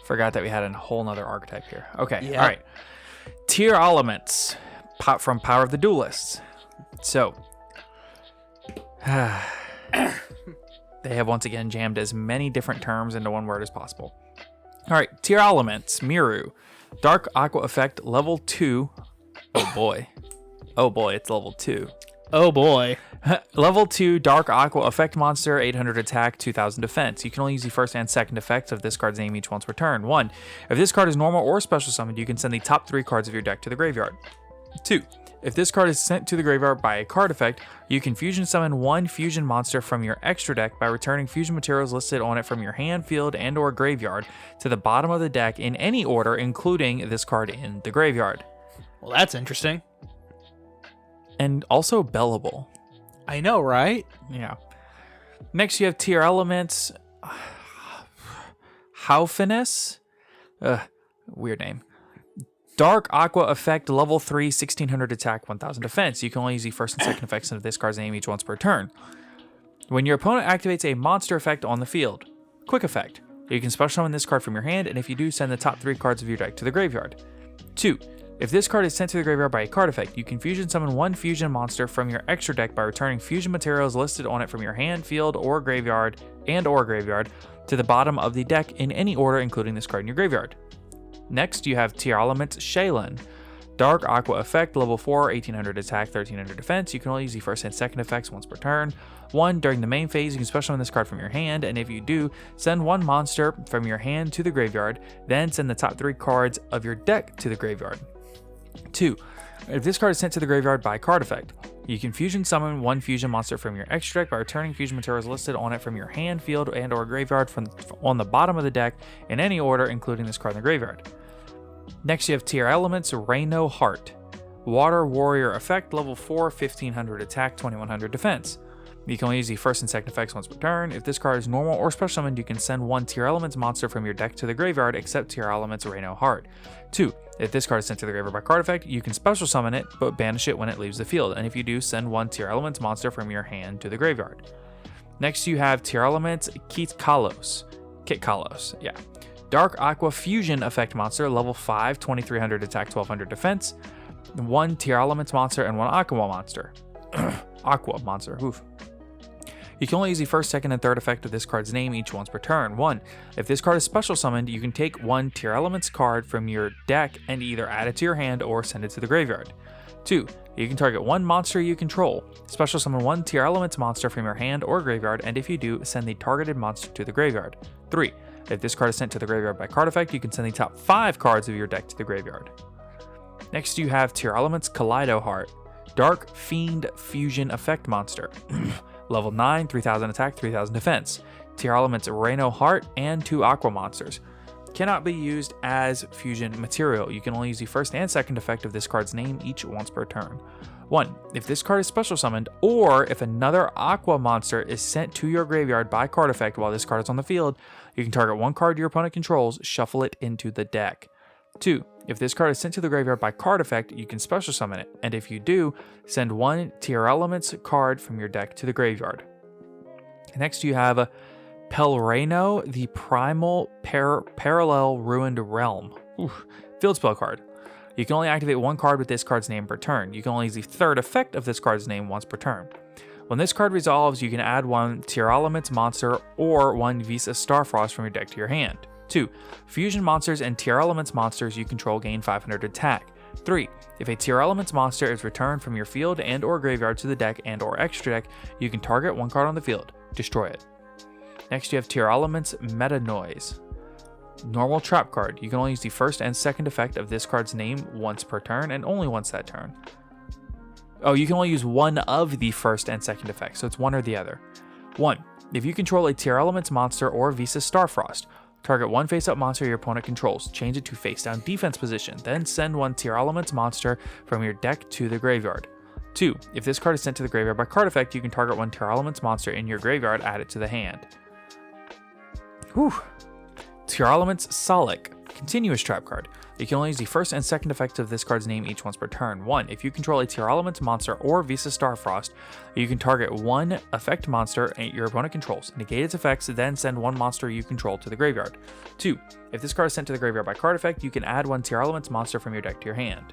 forgot that we had a whole nother archetype here. Okay, yeah. Alright. Tier Elements from Power of the Duelists. So... they have once again jammed as many different terms into one word as possible. Alright, Tier Elements, Miru. Dark Aqua Effect, level 2. Oh boy. Oh boy, it's level 2. Oh boy. Level 2, Dark Aqua Effect monster, 800 attack, 2000 defense. You can only use the first and second effects of this card's name each once per turn. 1. If this card is normal or special summoned, you can send the top 3 cards of your deck to the graveyard. 2. If this card is sent to the graveyard by a card effect, you can fusion summon one fusion monster from your extra deck by returning fusion materials listed on it from your hand, field, and or graveyard to the bottom of the deck in any order, including this card in the graveyard. Well, that's interesting. And also bellable. I know, right? Yeah. Next, you have Tier Elements. Haufinus? Weird name. Dark Aqua Effect, level 3, 1600 attack, 1000 defense. You can only use the first and second effects of this card's name each once per turn. When your opponent activates a monster effect on the field, quick effect. You can special summon this card from your hand, and if you do, send the top 3 cards of your deck to the graveyard. 2. If this card is sent to the graveyard by a card effect, you can fusion summon one fusion monster from your extra deck by returning fusion materials listed on it from your hand, field, or graveyard, to the bottom of the deck in any order, including this card in your graveyard. Next, you have Tier Elements, Shaylin. Dark Aqua Effect, level 4, 1800 attack, 1300 defense. You can only use the first and second effects once per turn. 1. During the main phase, you can special summon this card from your hand, and if you do, send one monster from your hand to the graveyard, then send the top 3 cards of your deck to the graveyard. 2. If this card is sent to the graveyard by card effect, You can fusion summon one fusion monster from your extra deck by returning fusion materials listed on it from your hand, field, and or graveyard on the bottom of the deck in any order, including this card in the graveyard. Next, you have Tier Elements, Ravenous Heart. Water Warrior effect, level 4, 1500 attack, 2100 defense. You can only use the first and second effects once per turn. If this card is normal or special summoned, you can send one Tier Elements monster from your deck to the graveyard, except Tier Elements Ravenous Heart. 2. If this card is sent to the graveyard by card effect, you can special summon it, but banish it when it leaves the field. And if you do, send one Tier Elements monster from your hand to the graveyard. Next, you have Tier Elements Kitkalos. Yeah. Dark Aqua Fusion effect monster, level 5, 2300 attack, 1200 defense. One Tier Elements monster and one Aqua monster. Aqua monster, oof. You can only use the first, second, and third effect of this card's name each once per turn. 1. If this card is special summoned, you can take one Tier Elements card from your deck and either add it to your hand or send it to the graveyard. 2. You can target one monster you control. Special summon one Tier Elements monster from your hand or graveyard, and if you do, send the targeted monster to the graveyard. 3. If this card is sent to the graveyard by card effect, you can send the top 5 cards of your deck to the graveyard. Next, you have Tier Elements Kaleido Heart. Dark Fiend Fusion effect monster. Level 9, 3000 attack, 3000 defense. Tier Elements Ravenous Heart and 2 Aqua monsters. Cannot be used as fusion material. You can only use the first and second effect of this card's name each once per turn. 1. If this card is special summoned, or if another Aqua monster is sent to your graveyard by card effect while this card is on the field, you can target one card your opponent controls, shuffle it into the deck. 2. If this card is sent to the graveyard by card effect, you can special summon it, and if you do, send one Tier Elements card from your deck to the graveyard. Next, you have Pelreno, the Primal Parallel Ruined Realm. Field spell card. You can only activate one card with this card's name per turn. You can only use the third effect of this card's name once per turn. When this card resolves, you can add one Tier Elements monster or one Visa Starfrost from your deck to your hand. 2. Fusion monsters and Tier Elements monsters you control gain 500 attack. 3. If a Tier Elements monster is returned from your field and or graveyard to the deck and or extra deck, you can target one card on the field, destroy it. Next, you have Tier Elements Meta Noise. Normal trap card. You can only use the first and second effect of this card's name once per turn and only once that turn. Oh, you can only use one of the first and second effects, so it's one or the other. 1. If you control a Tier Elements monster or Visa Starfrost, target one face-up monster your opponent controls, change it to face-down defense position, then send one Tier Elements monster from your deck to the graveyard. 2. If this card is sent to the graveyard by card effect, you can target one Tier Elements monster in your graveyard, add it to the hand. Tier Elements Solic. Continuous trap card. You can only use the first and second effects of this card's name each once per turn. 1. If you control a Tier Elements monster or Visa Starfrost, you can target one effect monster your opponent controls, negate its effects, then send one monster you control to the graveyard. 2. If this card is sent to the graveyard by card effect, you can add one Tier Elements monster from your deck to your hand.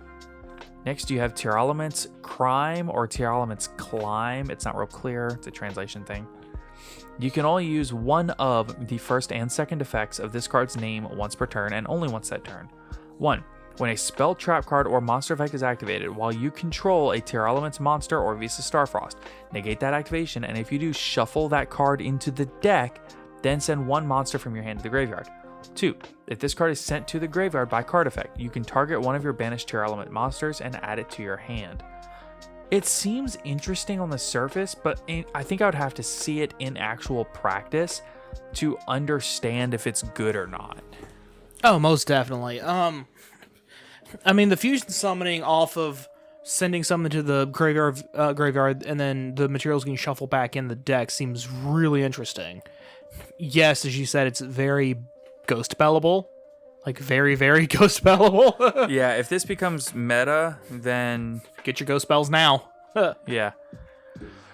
Next, you have Tier Elements Crime or Tier Elements Climb. It's not real clear. It's a translation thing. You can only use one of the first and second effects of this card's name once per turn and only once that turn. 1. When a spell, trap card, or monster effect is activated while you control a Tier Elements monster or Visa Starfrost, negate that activation, and if you do, shuffle that card into the deck, then send one monster from your hand to the graveyard. 2. If this card is sent to the graveyard by card effect, you can target one of your banished Tier Element monsters and add it to your hand. It seems interesting on the surface, but I think I would have to see it in actual practice to understand if it's good or not. Oh, most definitely. I mean, the fusion summoning off of sending something to the graveyard, and then the materials getting shuffled back in the deck seems really interesting. Yes, as you said, it's very ghost spellable. Like, very, very ghost spellable. Yeah, if this becomes meta, then get your ghost spells now. Yeah.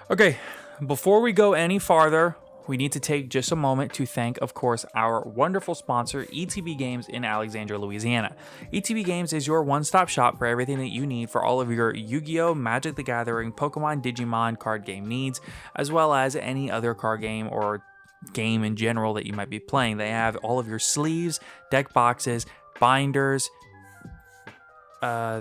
Okay, before we go any farther, we need to take just a moment to thank, of course, our wonderful sponsor, ETB Games in Alexandria, Louisiana. ETB Games is your one-stop shop for everything that you need for all of your Yu-Gi-Oh!, Magic the Gathering, Pokemon, Digimon card game needs, as well as any other card game or game in general that you might be playing. They have all of your sleeves, deck boxes, binders,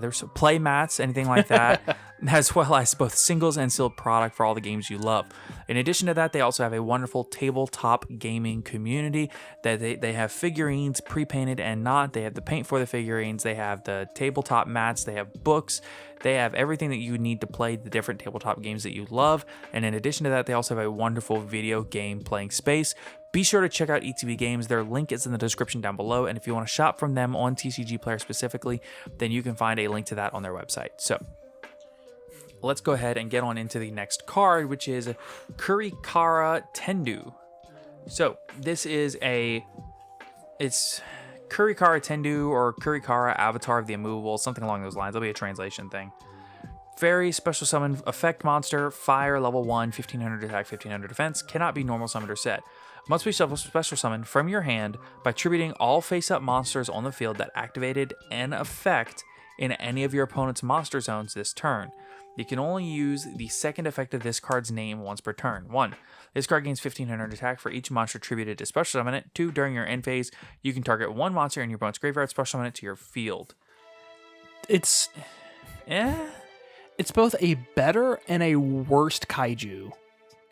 there's play mats, anything like that, as well as both singles and sealed product for all the games you love. In addition to that, they also have a wonderful tabletop gaming community that they have figurines pre-painted and not. They have the paint for the figurines. They have the tabletop mats. They have books. They have everything that you need to play the different tabletop games that you love. And in addition to that, they also have a wonderful video game playing space. Be sure to check out ETB Games. Their link is in the description down below. And if you want to shop from them on TCG Player specifically, then you can find a link to that on their website. So let's go ahead and get on into the next card, which is Kurikara Tendu. So this is it's Kurikara Tendu or Kurikara Avatar of the Immovable, something along those lines. It'll be a translation thing. Very special summon effect monster, fire, level 1, 1500 attack, 1500 defense, cannot be normal summoned or set. Must be special summoned from your hand by tributing all face-up monsters on the field that activated an effect in any of your opponent's monster zones this turn. You can only use the second effect of this card's name once per turn. 1. This card gains 1500 attack for each monster tributed to special summon it. 2. During your end phase, you can target one monster in your opponent's graveyard, special summon it to your field. It's both a better and a worst kaiju.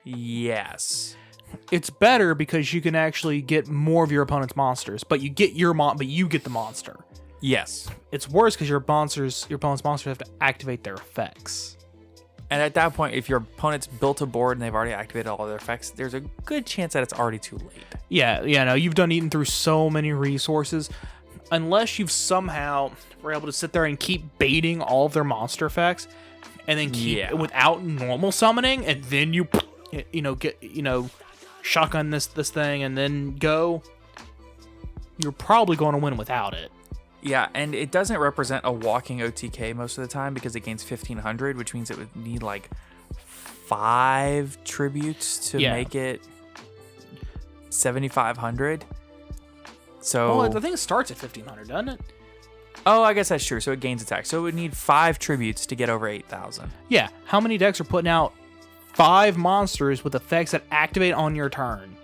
Yes. It's better because you can actually get more of your opponent's monsters, but you get the monster. Yes. It's worse because your opponent's monsters have to activate their effects. And at that point, if your opponent's built a board and they've already activated all of their effects, there's a good chance that it's already too late. Yeah, no, you've done eaten through so many resources. Unless you've somehow were able to sit there and keep baiting all of their monster effects, and then keep without normal summoning, and then shotgun this thing and then go, you're probably going to win without it. Yeah, and it doesn't represent a walking OTK most of the time because it gains 1500, which means it would need like 5 tributes to make it 7500. So well, I think it starts at 1500, doesn't it? Oh, I guess that's true. So it gains attack. So it would need 5 tributes to get over 8000. Yeah, how many decks are putting out 5 monsters with effects that activate on your turn?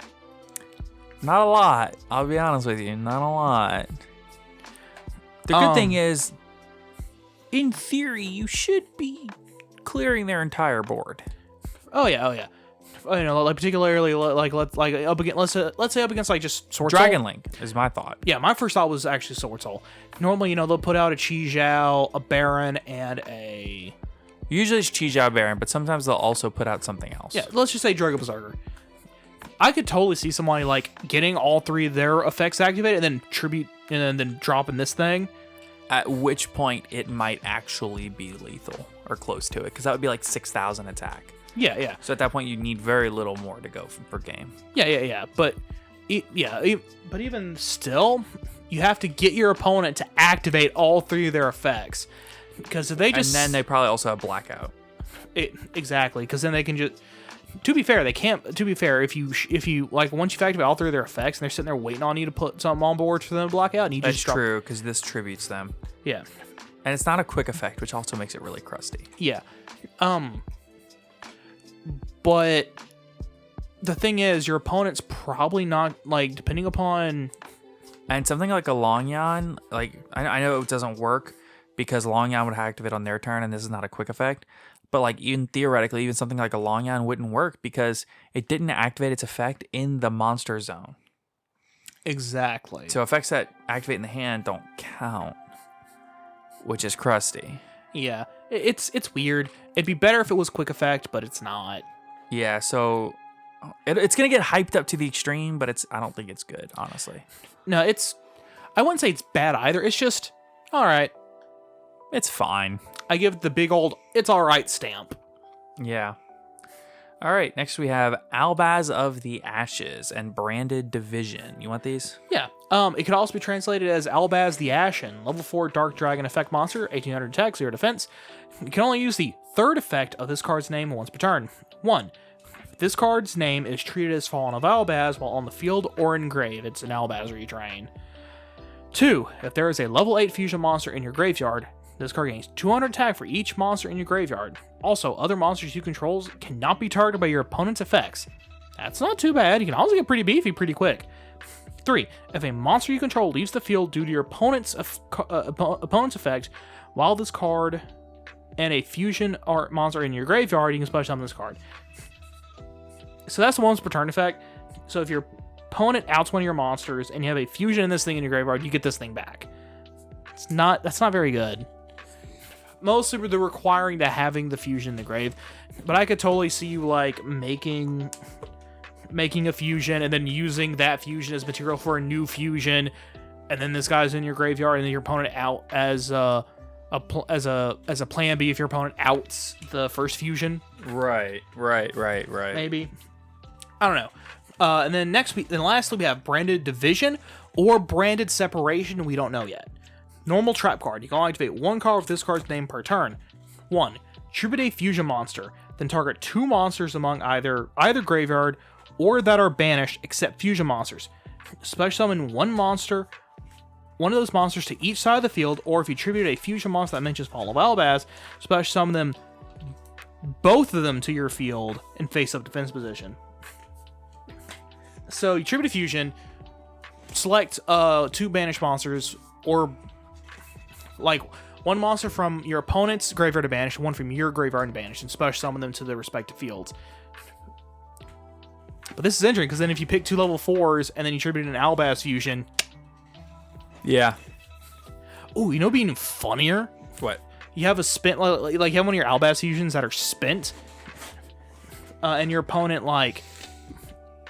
Not a lot. I'll be honest with you. Not a lot. The good thing is, in theory, you should be clearing their entire board. Oh yeah. Like particularly let's say up against like just Sword Dragon Soul. Link is my thought. Yeah, my first thought was actually Sword Soul. Normally, they'll put out a Chi Zhao, a Baron, and a... Usually it's Chi Zhao Baron, but sometimes they'll also put out something else. Yeah, let's just say Dragon Berserker. I could totally see somebody like getting all 3 of their effects activated and then tribute and then dropping this thing. At which point it might actually be lethal or close to it, because that would be like 6000 attack. Yeah. So at that point you need very little more to go per game. Yeah. But even still, you have to get your opponent to activate all 3 of their effects, because if they just... And then they probably also have Blackout. Exactly, because then they can just... To be fair, they can't. To be fair, if you like, once you've activated all 3 of their effects and they're sitting there waiting on you to put something on board for them to block out, and you That's just drop... true, because this tributes them. Yeah. And it's not a quick effect, which also makes it really crusty. Yeah. But the thing is, your opponent's probably not, like, depending upon... And something like a Longyan, like, I know it doesn't work because Longyan would activate on their turn, and this is not a quick effect. But like, even theoretically, even something like a Longyan wouldn't work because it didn't activate its effect in the monster zone. Exactly. So effects that activate in the hand don't count, which is crusty. Yeah, it's weird. It'd be better if it was quick effect, but it's not. Yeah, so it's gonna get hyped up to the extreme, but I don't think it's good, honestly. No, I wouldn't say it's bad either. It's just all right. It's fine. I give it the big old "it's all right" stamp. Yeah. All right, next we have Albaz of the Ashes and Branded Division. You want these? Yeah. It could also be translated as Albaz the Ashen, level 4 Dark Dragon effect monster, 1800 attack, 0 defense. You can only use the 3rd effect of this card's name once per turn. 1. This card's name is treated as Fallen of Albaz while on the field or in grave. It's an Albaz retrain. 2. If there is a level 8 fusion monster in your graveyard, this card gains 200 attack for each monster in your graveyard. Also, other monsters you control cannot be targeted by your opponent's effects. That's not too bad. You can also get pretty beefy pretty quick. 3. If a monster you control leaves the field due to your opponent's effect, while this card and a fusion art monster in your graveyard, you can special summon this card. So that's the once per turn effect. So if your opponent outs one of your monsters and you have a fusion in this thing in your graveyard, you get this thing back. That's not very good. Mostly they're requiring to having the fusion in the grave, but I could totally see you like making a fusion and then using that fusion as material for a new fusion, and then this guy's in your graveyard and then your opponent out as a plan B if your opponent outs the first fusion. Right. Maybe. I don't know. And then lastly we have branded division or branded separation. We don't know yet. Normal trap card. You can only activate one card with this card's name per turn. 1. Tribute a fusion monster. Then target 2 monsters among either graveyard or that are banished except fusion monsters. Special summon one of those monsters to each side of the field, or if you tribute a fusion monster that mentions Paul Albaz, special summon both of them to your field in face-up defense position. So you tribute a fusion, select 2 banished monsters, or like one monster from your opponent's graveyard to banish, one from your graveyard to banish, and special summon them to their respective fields. But this is interesting because then if you pick 2 level 4s and then you tribute an Albaz fusion. Yeah. Ooh, you know, being funnier. What? You have a spent, like you have one of your Albaz fusions that are spent, and your opponent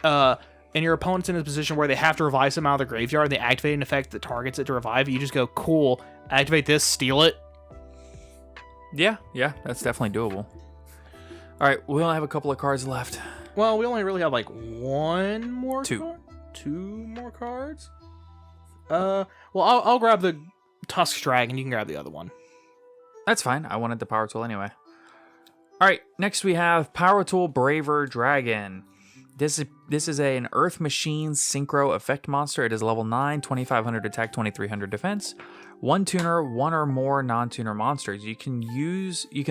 and your opponent's in a position where they have to revive some out of their graveyard. They activate an effect that targets it to revive it. You just go, cool, activate this, steal it. Yeah, that's definitely doable. All right, we only have a couple of cards left. Well, we only really have like one more. 2. 2 more cards. Well, I'll grab the Tusk Dragon. You can grab the other one. That's fine. I wanted the Power Tool anyway. All right, next we have Power Tool Braver Dragon. This is an Earth Machine Synchro effect monster. It is level 9, 2500 attack, 2300 defense. 1 tuner, 1 or more non-tuner monsters. You can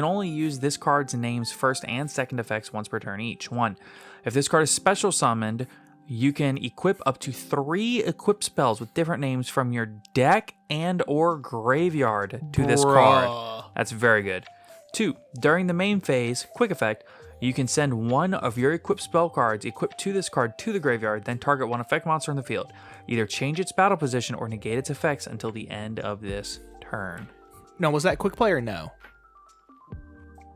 only use this card's name's first and second effects once per turn each. 1. If this card is special summoned, you can equip up to 3 equip spells with different names from your deck and or graveyard to this card. That's very good. 2. During the main phase, quick effect, you can send one of your equipped spell cards equipped to this card to the graveyard, then target one effect monster in the field. Either change its battle position or negate its effects until the end of this turn. No, was that quick play or no?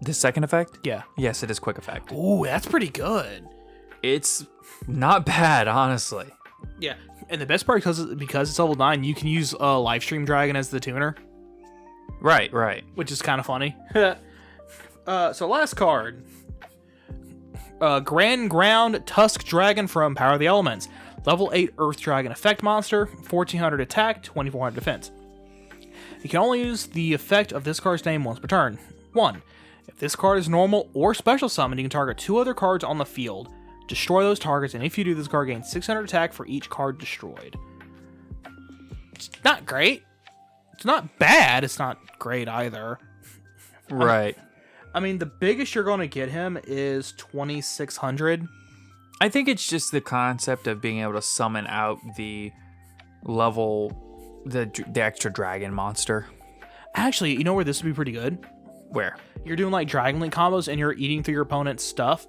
The second effect? Yeah. Yes, it is quick effect. Ooh, that's pretty good. It's not bad, honestly. Yeah, and the best part, because it's level 9, you can use Livestream Dragon as the tuner. Right. Which is kind of funny. So last card. Grand Ground Tusk Dragon from Power of the Elements. Level 8 Earth Dragon effect monster, 1400 attack, 2400 defense. You can only use the effect of this card's name once per turn. 1. If this card is normal or special summoned, you can target 2 other cards on the field. Destroy those targets, and if you do, this card gains 600 attack for each card destroyed. It's not great. It's not bad. It's not great either. Right. I mean, the biggest you're going to get him is 2600. I think it's just the concept of being able to summon out the extra dragon monster. Actually, you know where this would be pretty good? Where? You're doing like Dragon Link combos and you're eating through your opponent's stuff,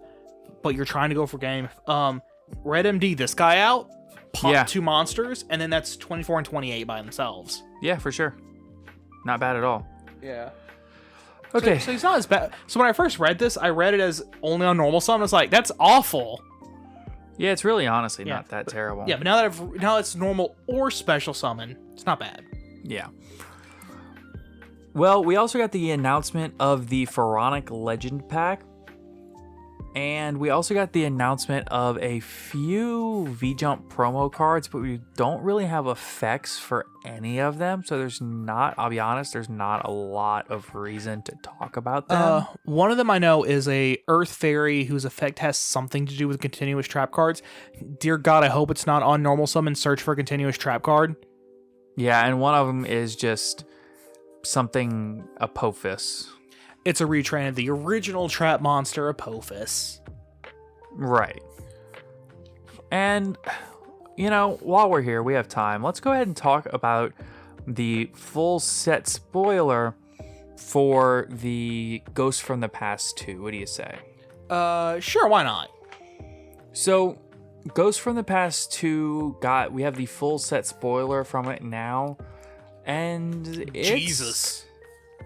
but you're trying to go for game. Red MD this guy out, pop 2 monsters, and then that's 24 and 28 by themselves. Yeah, for sure. Not bad at all. Yeah. Okay. So he's not as bad. So when I first read this, I read it as only on normal summon. I was like, that's awful. Yeah, it's really honestly not that terrible. Yeah, but now it's normal or special summon, it's not bad. Yeah. Well, we also got the announcement of the Pharaonic Legend pack. And we also got the announcement of a few V-Jump promo cards, but we don't really have effects for any of them. So I'll be honest, there's not a lot of reason to talk about them. One of them I know is a Earth Fairy whose effect has something to do with continuous trap cards. Dear God, I hope it's not on normal summon search for a continuous trap card. Yeah, and one of them is just something Apophis. It's a retrain of the original trap monster, Apophis. Right. And while we're here, we have time. Let's go ahead and talk about the full set spoiler for the Ghost from the Past 2. What do you say? Sure, why not? So, Ghost from the Past 2 we have the full set spoiler from it now, and Jesus.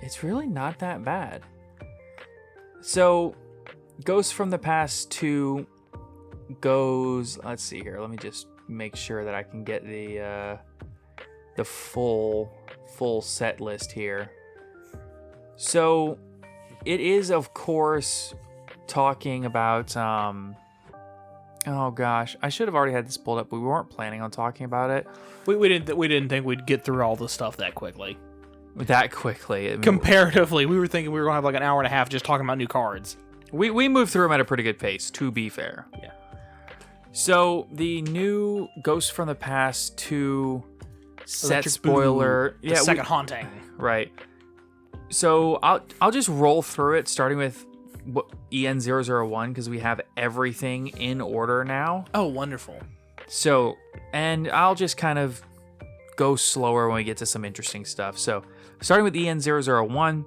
It's really not that bad. So, Ghost from the Past 2 goes, let's see here, let me just make sure that I can get the full set list here. So, it is, of course, talking about, oh gosh, I should have already had this pulled up, but we weren't planning on talking about it. We didn't think we'd get through all the stuff that quickly. Comparatively, we were thinking we were going to have like an hour and a half just talking about new cards. We moved through them at a pretty good pace, to be fair. Yeah. So, the new Ghost from the Past 2 set Electric spoiler. Boo, the second haunting. Right. So, I'll just roll through it, starting with EN001, because we have everything in order now. Oh, wonderful. So, and I'll just kind of go slower when we get to some interesting stuff. So, starting with EN001,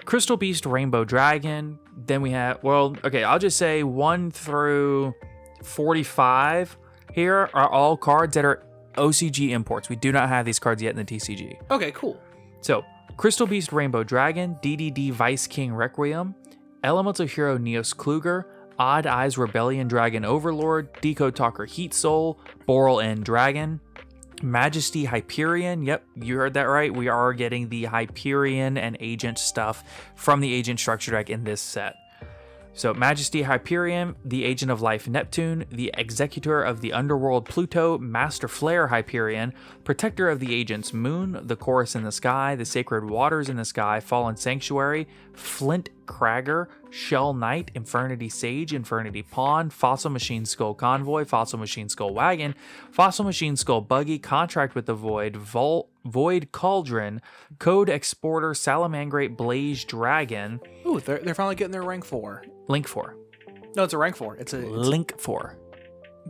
Crystal Beast Rainbow Dragon. Then we have, I'll just say 1 through 45 here are all cards that are OCG imports. We do not have these cards yet in the TCG. Okay, cool. So, Crystal Beast Rainbow Dragon, DDD Vice King Requiem, Elemental Hero Neos Kluger, Odd Eyes Rebellion Dragon Overlord, Decode Talker Heat Soul, Boral End Dragon, Majesty Hyperion. Yep, you heard that right. We are getting the Hyperion and Agent stuff from the Agent Structure deck in this set. So, Majesty Hyperion, the Agent of Life Neptune, the Executor of the Underworld Pluto, Master Flare Hyperion, Protector of the Agents Moon, the Chorus in the Sky, the Sacred Waters in the Sky, Fallen Sanctuary, Flint Cragger, Shell Knight, Infernity Sage, Infernity Pawn, Fossil Machine Skull Convoy, Fossil Machine Skull Wagon, Fossil Machine Skull Buggy, Contract with the Void, Void Cauldron, Code Exporter, Salamangrate Blaze Dragon. Ooh, they're finally getting their rank 4. Link 4. No, it's a rank 4. It's Link 4.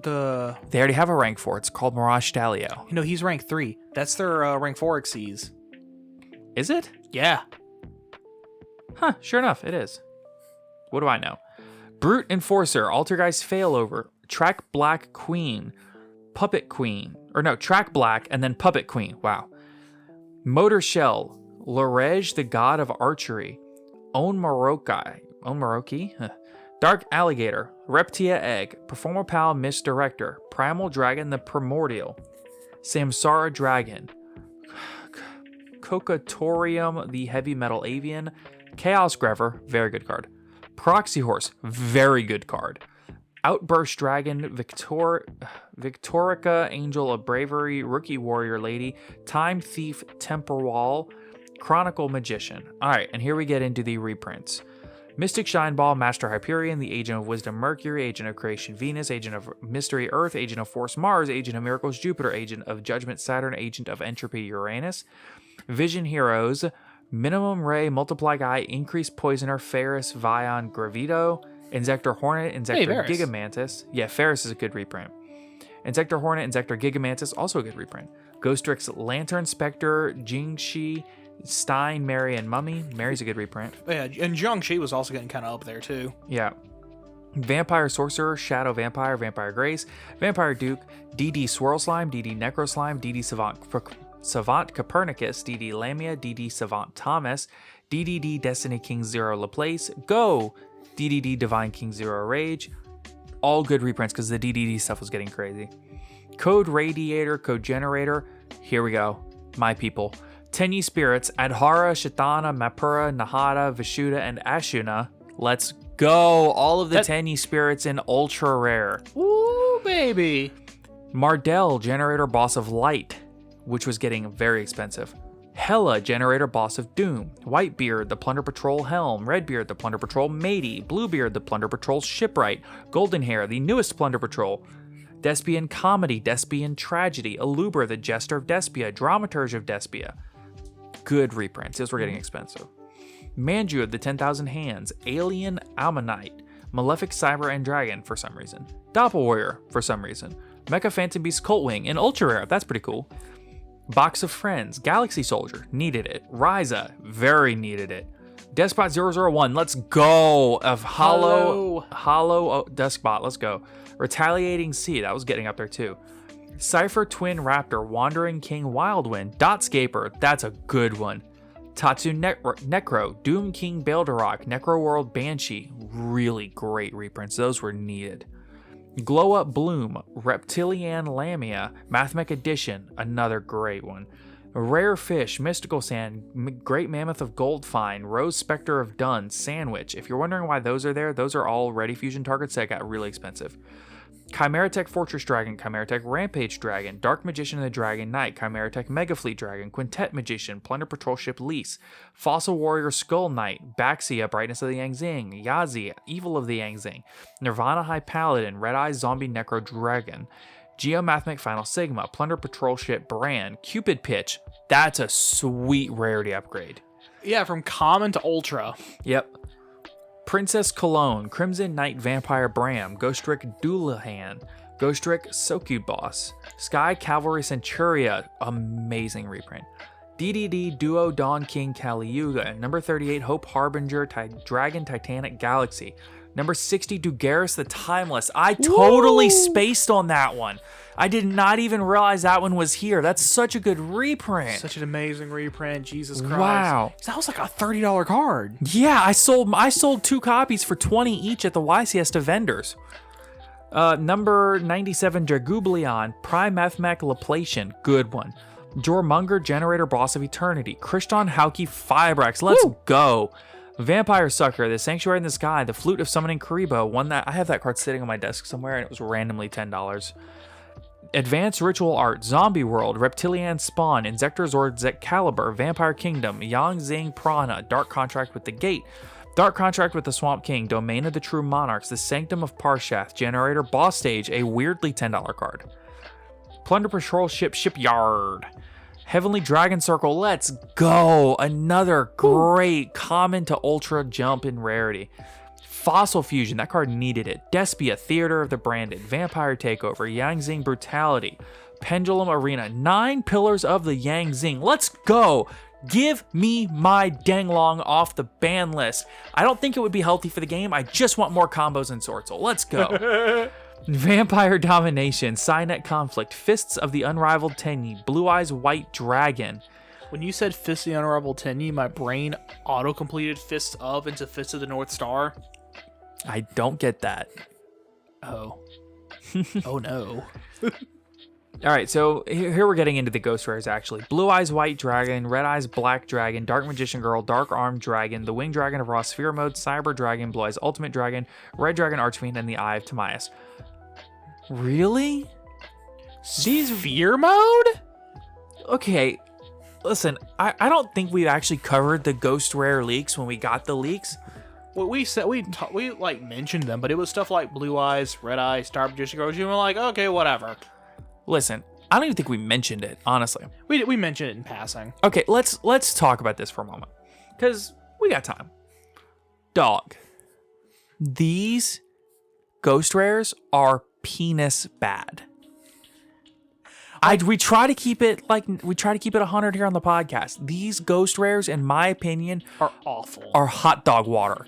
They already have a rank 4. It's called Mirage Stalio. He's rank 3. That's their rank 4 Xyz. Is it? Yeah. Huh, sure enough, it is. What do I know? Brute Enforcer, Altergeist Failover, Track Black Queen, Puppet Queen. Track Black and then Puppet Queen. Wow. Motor Shell, Larej, the God of Archery, Onmaroki, Dark Alligator, Reptia Egg, Performapal Misdirector, Primal Dragon the Primordial, Samsara Dragon, Cocatorium the Heavy Metal Avian, Chaos Grever, very good card, Proxy Horse, very good card, Outburst Dragon, Victorica, Angel of Bravery, Rookie Warrior Lady, Time Thief, Temporal, Chronicle Magician. Alright, and here we get into the reprints. Mystic Shine Ball, Master Hyperion, the Agent of Wisdom Mercury, Agent of Creation Venus, Agent of Mystery Earth, Agent of Force Mars, Agent of Miracles Jupiter, Agent of Judgment Saturn, Agent of Entropy Uranus, Vision Heroes, Minimum Ray, Multiply Guy, Increase Poisoner, Ferris, Vion, Gravito, Insector Hornet, Insector Gigamantis. Yeah, Ferris is a good reprint. Insector Hornet, Insector Gigamantis, also a good reprint. Ghostrix, Lantern Spectre, Jingxi, Stein, Mary, and Mummy. Mary's a good reprint. Yeah, and Jiangxi was also getting kind of up there too. Yeah. Vampire Sorcerer, Shadow Vampire, Vampire Grace, Vampire Duke, DD Swirl Slime, DD Necro Slime, DD Savant Copernicus, DD Lamia, DD Savant Thomas, DDD Destiny King Zero Laplace, Go! DDD Divine King Zero Rage. All good reprints because the DDD stuff was getting crazy. Code Radiator, Code Generator. Here we go. My people. Tenyi Spirits, Adhara, Shatana, Mapura, Nahata, Vishuddha, and Ashuna. Let's go. All of the Tenyi Spirits in ultra rare. Ooh, baby. Mardell, Generator Boss of Light, which was getting very expensive. Hela, Generator Boss of Doom. Whitebeard, the Plunder Patrol Helm. Redbeard, the Plunder Patrol Matey. Bluebeard, the Plunder Patrol Shipwright. Goldenhair, the newest Plunder Patrol. Despian Comedy, Despian Tragedy. Aluber, the Jester of Despia. Dramaturge of Despia. Good reprints. Those were getting expensive. Manju of the 10,000 Hands. Alien Ammonite. Malefic Cyber and Dragon for some reason. Doppel Warrior for some reason. Mecha Phantom Beast Coltwing, an ultra rare. That's pretty cool. Box of Friends, Galaxy Soldier, needed it. Ryza, very needed it. Despot 001, let's go. Of Hollow Duskbot, let's go. Retaliating Sea, that was getting up there too. Cypher Twin Raptor, Wandering King Wildwind, Dotscaper, that's a good one. Tatsu Necro, Doom King Balderrock, Necro World Banshee, really great reprints, those were needed. Glow Up Bloom, Reptilian Lamia, Mathmak Edition, another great one. Rare Fish, Mystical Sand, Great Mammoth of Goldfine, Rose Spectre of Dun, Sandwich. If you're wondering why those are there, those are all Ready Fusion targets that got really expensive. Chimeratech Fortress Dragon, Chimeratech Rampage Dragon, Dark Magician of the Dragon Knight, Chimeratech Megafleet Dragon, Quintet Magician, Plunder Patrol Ship Lease, Fossil Warrior Skull Knight, Baxia, Brightness of the Yangzing, Yazi, Evil of the Yangzing, Nirvana High Paladin, Red Eye Zombie Necro Dragon, Geomathmic Final Sigma, Plunder Patrol Ship Brand, Cupid Pitch. That's a sweet rarity upgrade. Yeah, from common to ultra. Yep. Princess Cologne, Crimson Knight Vampire Bram, Ghostrick Doulahan, Ghostrick Succubus, Sky Cavalry Centuria, amazing reprint. DDD Duo Dawn King Kaliuga, number 38 Hope Harbinger Dragon Titanic Galaxy, number 60 Dugaris the Timeless. I totally spaced on that one. I did not even realize that one was here. That's such a good reprint. Such an amazing reprint. Jesus Christ. Wow. That was like a $30 card. Yeah, I sold 2 copies for 20 each at the YCS to vendors. Number 97 Dragublion, Prime Mathmak Laplation, good one. Jormunger Generator Boss of Eternity, Kriston Hauki Fibrax, let's go. Vampire Sucker, the Sanctuary in the Sky, the Flute of Summoning Karibo, one that I have that card sitting on my desk somewhere and it was randomly $10. Advanced Ritual Art, Zombie World, Reptilian Spawn, Inzector Zord Zecalibur, Vampire Kingdom, Yang Zing Prana, Dark Contract with the Gate, Dark Contract with the Swamp King, Domain of the True Monarchs, The Sanctum of Parshath, Generator Boss Stage, a weirdly $10 card. Plunder Patrol Ship Shipyard, Heavenly Dragon Circle, let's go! Another great common to ultra jump in rarity. Fossil Fusion, that card needed it. Despia, Theater of the Branded, Vampire Takeover, Yangzing Brutality, Pendulum Arena, 9 Pillars of the Yangzing. Let's go! Give me my Denglong off the ban list. I don't think it would be healthy for the game. I just want more combos in Sorcel. Let's go. Vampire Domination, Cynet Conflict, Fists of the Unrivaled Tenyi, Blue Eyes White Dragon. When you said Fists of the Unrivaled Tenyi, my brain auto-completed Fists of into Fists of the North Star. I don't get that. Oh. Oh no. All right, so here we're getting into the ghost rares actually. Blue Eyes White Dragon, Red Eyes Black Dragon, Dark Magician Girl, Dark Armed Dragon, the Winged Dragon of Raw Sphere Mode, Cyber Dragon, Blue Eyes Ultimate Dragon, Red Dragon Archfiend, and the Eye of Timaeus. Really? Sphere Mode? Okay, listen, I don't think we actually covered the ghost rare leaks when we got the leaks. Well, we said we like mentioned them, but it was stuff like Blue Eyes, Red Eyes, Star Magician Girl. You were like, okay, whatever. Listen, I don't even think we mentioned it, honestly. We mentioned it in passing. Okay, let's talk about this for a moment, because we got time. Dog, these ghost rares are penis bad. We try to keep it 100 here on the podcast. These ghost rares, in my opinion, Are awful. are hot dog water.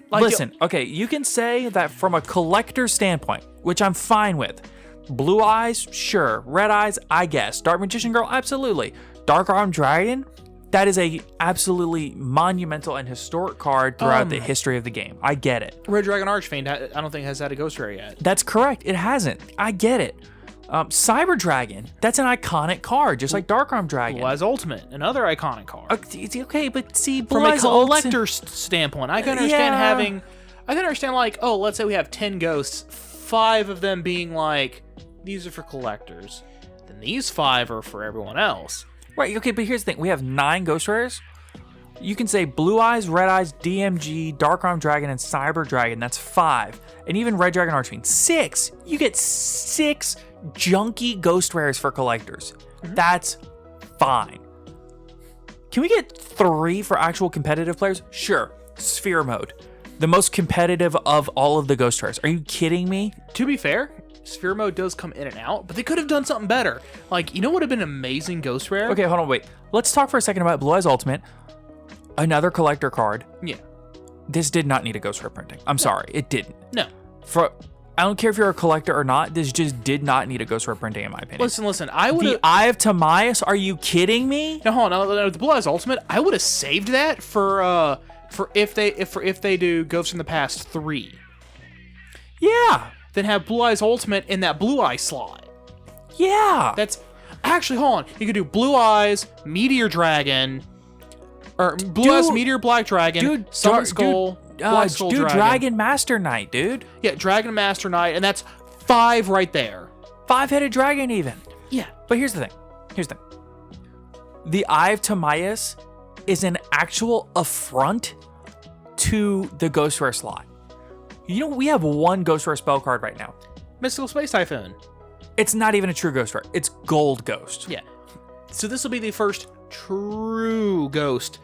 Listen, okay, you can say that from a collector standpoint, which I'm fine with. Blue Eyes, sure. Red Eyes, I guess. Dark Magician Girl, absolutely. Dark Armed Dragon, that is a absolutely monumental and historic card throughout the history of the game. I get it. Red Dragon Archfiend, I don't think has had a ghost rare yet. That's correct. It hasn't. I get it. Cyber Dragon, that's an iconic card, just like Dark Armed Dragon. Blue Eyes Ultimate, another iconic card. Okay, but see, From a collector's standpoint, I can understand like, oh, let's say we have 10 ghosts, 5 of them being like, these are for collectors. Then these 5 are for everyone else. Right, okay, but here's the thing. We have 9 ghost rares. You can say Blue Eyes, Red Eyes, DMG, Dark Armed Dragon, and Cyber Dragon. That's 5. And even Red Dragon Archfiend. 6. You get 6 junky ghost rares for collectors. Mm-hmm. That's fine. Can we get 3 for actual competitive players? Sure. Sphere Mode. The most competitive of all of the ghost rares. Are you kidding me? To be fair, Sphere mode does come in and out, but they could have done something better. Like, you know what would have been an amazing Ghost Rare? Okay, hold on, wait. Let's talk for a second about Blue Eyes Ultimate. Another collector card. Yeah. This did not need a Ghost Rare printing. I'm sorry, it didn't. No. I don't care if you're a collector or not. This just did not need a Ghost Rare printing, in my opinion. Listen. I would The Eye of Timaeus? Are you kidding me? No, hold on. No, the Blue Eyes Ultimate, I would have saved that for if they do Ghosts from the Past 3. Yeah. Then have Blue Eyes Ultimate in that Blue Eye slot. Yeah. That's actually, hold on. You could do Blue Eyes, Meteor Dragon, or Blue Eyes, Meteor, Black Dragon, Summon Skull, Black Skull Dragon Master Knight, dude. Yeah, Dragon Master Knight, and that's 5 right there. 5-headed dragon, even. Yeah. But here's the thing. The Eye of Timaeus is an actual affront to the Ghost Rare slot. You know, we have one Ghost Rare spell card right now. Mystical Space Typhoon. It's not even a true Ghost Rare. It's Gold Ghost. Yeah. So this will be the first true Ghost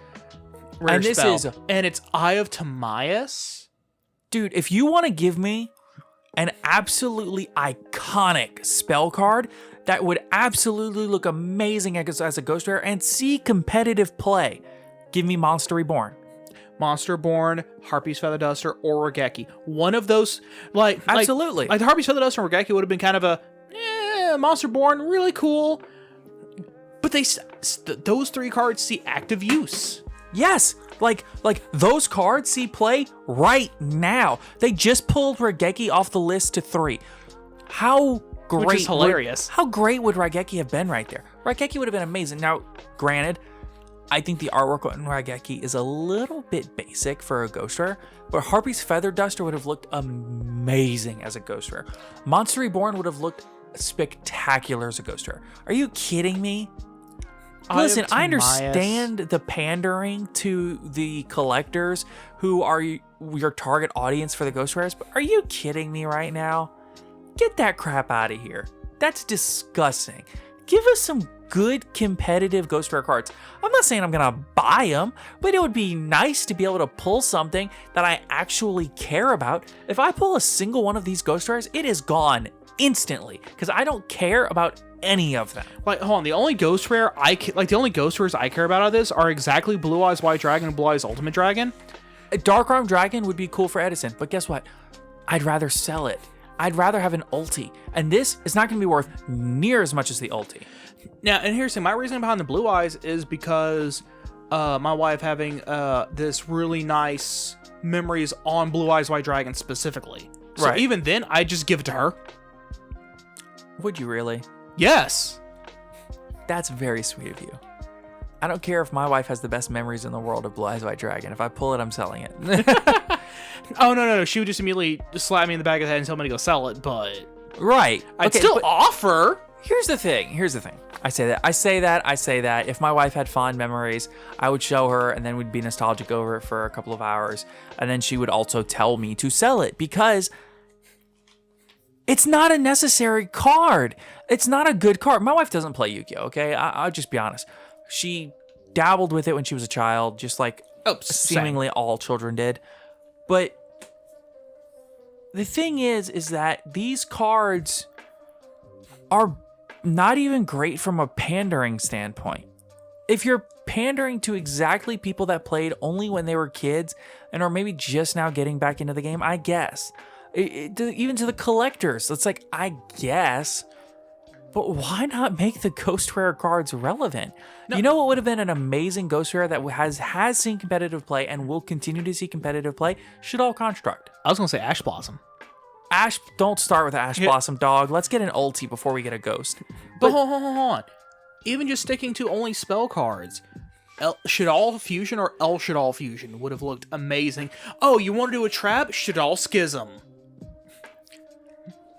Rare and this spell. is, and it's Eye of Timaeus. Dude, if you want to give me an absolutely iconic spell card that would absolutely look amazing as a Ghost Rare and see competitive play, give me Monster Reborn. Monster Born, Harpy's Feather Duster, or Regeki. One of those, Absolutely. Like the Harpy's Feather Duster and Regeki would have been kind of a, Monster Born, really cool. But those 3 cards see active use. Yes, like those cards see play right now. They just pulled Regeki off the list to 3. How great! Which is hilarious. How great would Regeki have been right there? Regeki would have been amazing. Now, granted, I think the artwork on Regeki is a little bit basic for a Ghost Rare, but Harpy's Feather Duster would have looked amazing as a Ghost Rare. Monster Reborn would have looked spectacular as a Ghost Rare. Are you kidding me? Listen, I understand the pandering to the collectors who are your target audience for the Ghost Rares, but are you kidding me right now? Get that crap out of here. That's disgusting. Give us some good competitive Ghost Rare cards. I'm not saying I'm gonna buy them, but it would be nice to be able to pull something that I actually care about. If I pull a single one of these Ghost Rares, it is gone instantly because I don't care about any of them. Like, hold on, the only Ghost Rares I care about out of this are exactly Blue Eyes White Dragon and Blue Eyes Ultimate Dragon. A Dark Arm Dragon would be cool for Edison, but guess what? I'd rather sell it. I'd rather have an ulti, and this is not going to be worth near as much as the ulti. Now, and here's the thing, my reasoning behind the Blue Eyes is because my wife having this really nice memories on Blue Eyes White Dragon specifically. So right. Even then, I just give it to her. Would you really? Yes. That's very sweet of you. I don't care if my wife has the best memories in the world of Blue Eyes White Dragon. If I pull it, I'm selling it. Oh, no. She would just immediately slap me in the back of the head and tell me to go sell it, but... Right. I'd still offer. Here's the thing. I say that. If my wife had fond memories, I would show her, and then we'd be nostalgic over it for a couple of hours. And then she would also tell me to sell it because it's not a necessary card. It's not a good card. My wife doesn't play Yu-Gi-Oh, okay? I'll just be honest. She dabbled with it when she was a child, just like seemingly all children did. But the thing is that these cards are not even great from a pandering standpoint. If you're pandering to exactly people that played only when they were kids and are maybe just now getting back into the game, I guess. Even to the collectors, it's like, I guess. But why not make the Ghost Rare cards relevant? No. You know what would have been an amazing Ghost Rare that has seen competitive play and will continue to see competitive play? Shaddoll Construct. I was going to say Ash Blossom. Don't start with Ash Blossom, dog. Let's get an ulti before we get a ghost. But hold on. Even just sticking to only spell cards, Shaddoll Fusion or El Shaddoll Fusion would have looked amazing. Oh, you want to do a trap? Shaddoll Schism.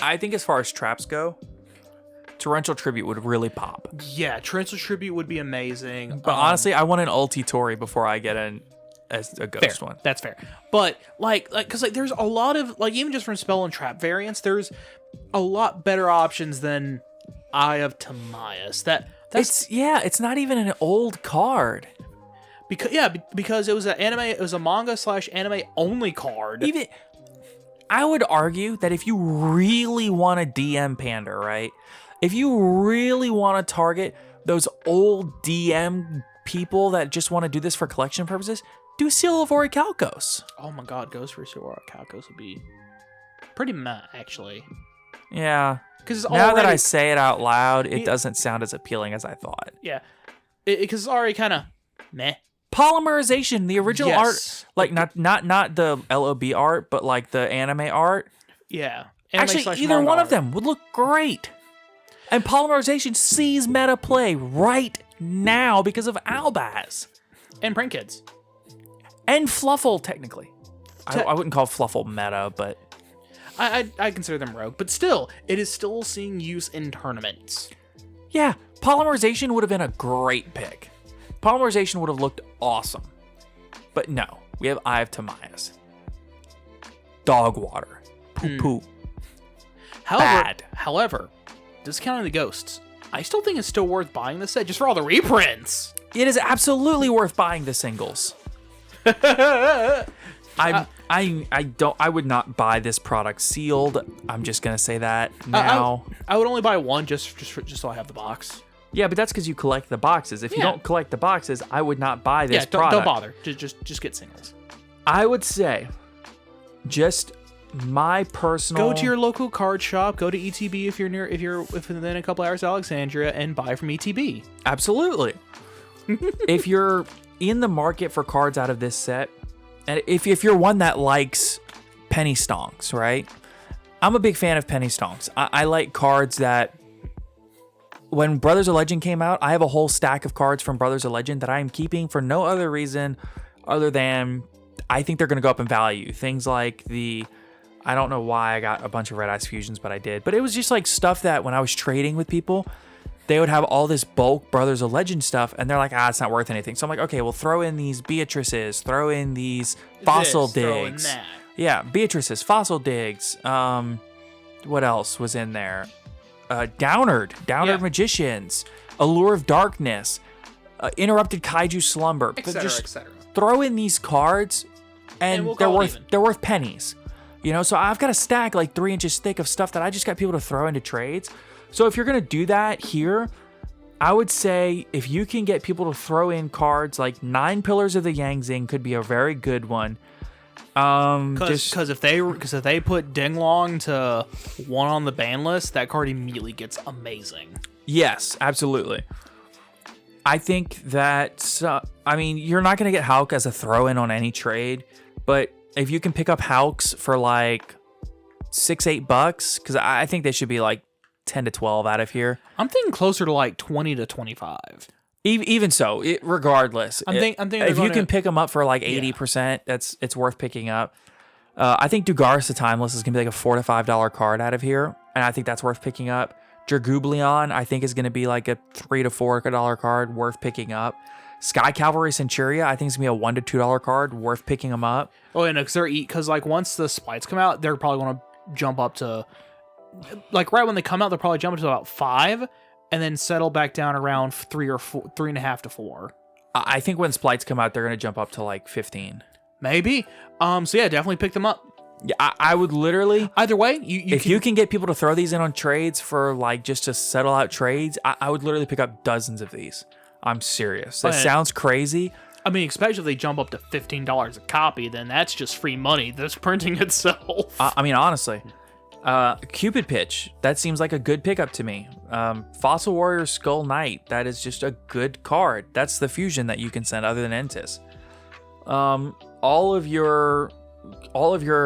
I think as far as traps go, Torrential Tribute would really pop. Yeah, Torrential Tribute would be amazing. But honestly, I want an ulti Tori before I get a ghost one. That's fair. But because there's a lot of even just from spell and trap variants, there's a lot better options than Eye of Timaeus. It's not even an old card. Because it was an anime, it was a manga / anime only card. I would argue that if you really want to DM pander, right? If you really want to target those old DM people that just want to do this for collection purposes, do Seal of Orichalcos. Oh my god, Ghost for Seal of Orichalcos would be pretty meh, actually. Yeah. Because now that I say it out loud, it doesn't sound as appealing as I thought. Yeah. Because it's already kind of meh. Polymerization, the original art, like not the LOB art, but like the anime art. Yeah. Actually, either one of them would look great. And polymerization sees meta play right now because of Albaz. And Prank Kids. And Fluffle, technically. I wouldn't call Fluffle meta, but... I consider them rogue, but still, it is still seeing use in tournaments. Yeah, polymerization would have been a great pick. Polymerization would have looked awesome. But no, we have Eye of Timaeus. Dog water. Poo-poo. However, discounting the ghosts, I still think it's still worth buying the set just for all the reprints. It is absolutely worth buying the singles. I would not buy this product sealed. I'm just gonna say that now. I would only buy one just so I have the box. Yeah, but that's because you collect the boxes. If you don't collect the boxes, I would not buy this product. Don't bother. Just get singles. I would say, just my personal. Go to your local card shop. Go to ETB if you're within a couple hours of Alexandria, and buy from ETB. Absolutely. If you're in the market for cards out of this set, and if you're one that likes penny stonks, right? I'm a big fan of penny stonks. I like cards that, when Brothers of Legend came out, I have a whole stack of cards from Brothers of Legend that I am keeping for no other reason other than I think they're going to go up in value. Things like I don't know why I got a bunch of Red Eyes Fusions, but I did. But it was just like stuff that when I was trading with people, they would have all this bulk Brothers of Legend stuff, and they're like, it's not worth anything. So I'm like, okay, well, throw in these Beatrices, throw in these Fossil Digs. Throw in that. Yeah, Beatrices, Fossil Digs. What else was in there? Downard Magicians, Allure of Darkness, Interrupted Kaiju Slumber. Etc. Throw in these cards, and we'll they're worth pennies. You know, so I've got a stack like 3 inches thick of stuff that I just got people to throw into trades. So if you're going to do that here, I would say if you can get people to throw in cards like 9 Pillars of the Yangzing could be a very good one. Because if they put Dinglong to 1 on the ban list, that card immediately gets amazing. Yes, absolutely. I think that, you're not going to get Hulk as a throw-in on any trade, but if you can pick up Hulks for like $6-8, because I think they should be like 10 to 12 out of here. I'm thinking closer to like 20 to 25. Even so, regardless, I'm thinking if you can pick them up for like 80%, it's worth picking up. I think Dugaris the Timeless is gonna be like a $4 to $5 card out of here, and I think that's worth picking up. Dragublion, I think, is gonna be like a $3 to $4 card worth picking up. Sky Cavalry Centuria, I think is gonna be a $1 to $2 card worth picking them up. Oh, and because like once the Splites come out, they're probably gonna jump up to, like right when they come out, they'll probably jump up to about 5. And then settle back down around 3 or 4, 3.5 to 4. I think when Splites come out, they're going to jump up to like 15. Maybe. So yeah, definitely pick them up. Yeah, I would literally. Either way, you can get people to throw these in on trades for like just to settle out trades, I would literally pick up dozens of these. I'm serious. That sounds crazy. I mean, especially if they jump up to $15 a copy, then that's just free money that's printing itself. Honestly. Cupid Pitch, that seems like a good pickup to me. Fossil Warrior Skull Knight, that is just a good card. That's the fusion that you can send other than Entis. All of your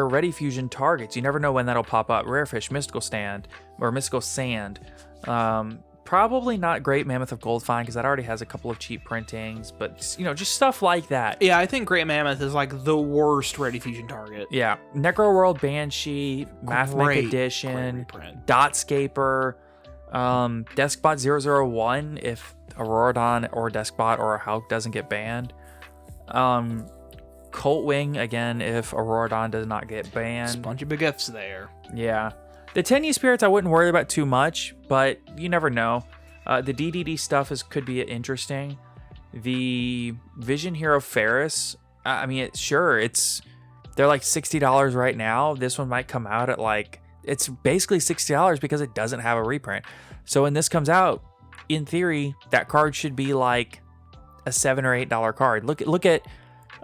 ready fusion targets, you never know when that'll pop up. Rarefish, Mystical Stand, or Mystical Sand. Probably not Great Mammoth of Goldfine because that already has a couple of cheap printings, but just stuff like that. Yeah, I think Great Mammoth is like the worst ready fusion target. Yeah, Necro World Banshee, Mathmak Edition, Dotscaper, Deskbot 001 if Auroradon or Deskbot or a Hulk doesn't get banned. Colt Wing again if Auroradon does not get banned. Just a bunch of big F's there. Yeah. The Tenyi Spirits I wouldn't worry about too much, but you never know. The DDD stuff could be interesting. The Vision Hero Ferris, there's They're like $60 right now. This one might come out at like, it's basically $60 because it doesn't have a reprint. So when this comes out, in theory, that card should be like a $7 or $8 card. Look at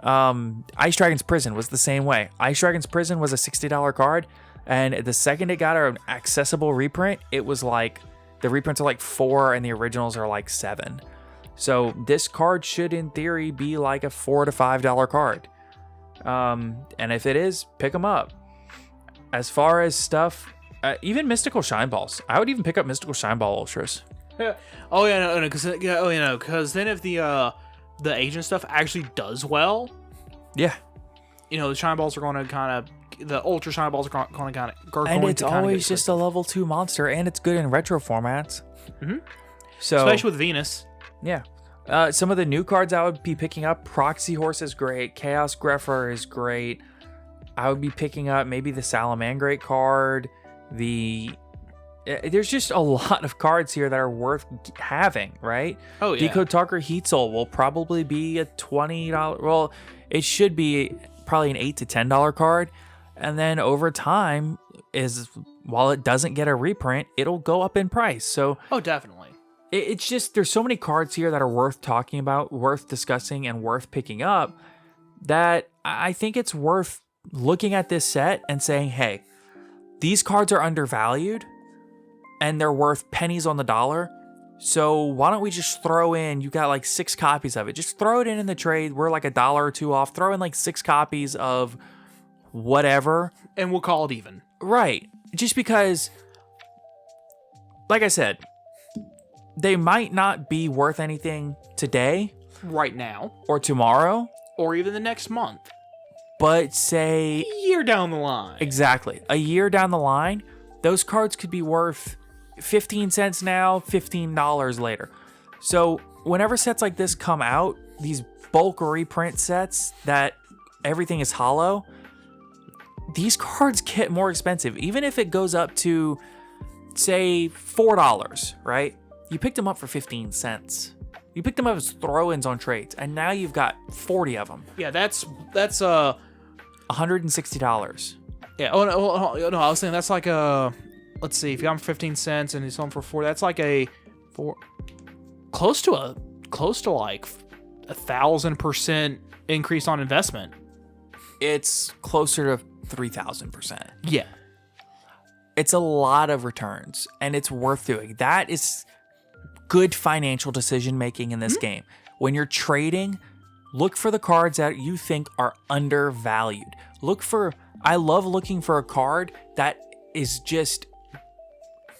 Ice Dragon's Prison was the same way. Ice Dragon's Prison was a $60 card, and the second it got an accessible reprint, it was like the reprints are like $4 and the originals are like $7. So this card should, in theory, be like a $4 to $5 card. And if it is, pick them up. As far as stuff, even Mystical Shine Balls, I would even pick up Mystical Shine Ball Ultras. Because then if the agent stuff actually does well, yeah, the Shine Balls are going to kind of, the Ultra Shine Balls are going to kind of, and it's always just a level 2 monster, and it's good in retro formats. Mm-hmm. So especially with Venus. Yeah. Some of the new cards I would be picking up, Proxy Horse is great, Chaos Grepher is great. I would be picking up maybe the Salamandrake card. There's just a lot of cards here that are worth having, right? Oh, yeah. Decode Talker Heatsoul will probably be a $20. Well, it should be probably an $8 to $10 card. And then over time, while it doesn't get a reprint, it'll go up in price. So, oh, definitely. It's just, there's so many cards here that are worth talking about, worth discussing, and worth picking up that I think it's worth looking at this set and saying, hey, these cards are undervalued and they're worth pennies on the dollar. So why don't we just throw in, you got like 6 copies of it. Just throw it in the trade. We're like $1 or $2 off. Throw in like 6 copies of whatever. And we'll call it even. Right. Just because, like I said, they might not be worth anything today. Right now. Or tomorrow. Or even the next month. But say... a year down the line. Exactly. A year down the line, those cards could be worth 15 cents now, $15 later. So whenever sets like this come out, these bulk reprint sets that everything is hollow, these cards get more expensive. Even if it goes up to, say, $4, right? You picked them up for 15 cents. You picked them up as throw-ins on trades, and now you've got 40 of them. Yeah, that's $160. Yeah. Oh no, I was saying that's like a. Let's see, if you got them for 15 cents and you sell them for 4, that's like close to like 1,000% increase on investment. It's closer to 3,000%. Yeah. It's a lot of returns, and it's worth doing. That is good financial decision making in this game. When you're trading, look for the cards that you think are undervalued. I love looking for a card that is just,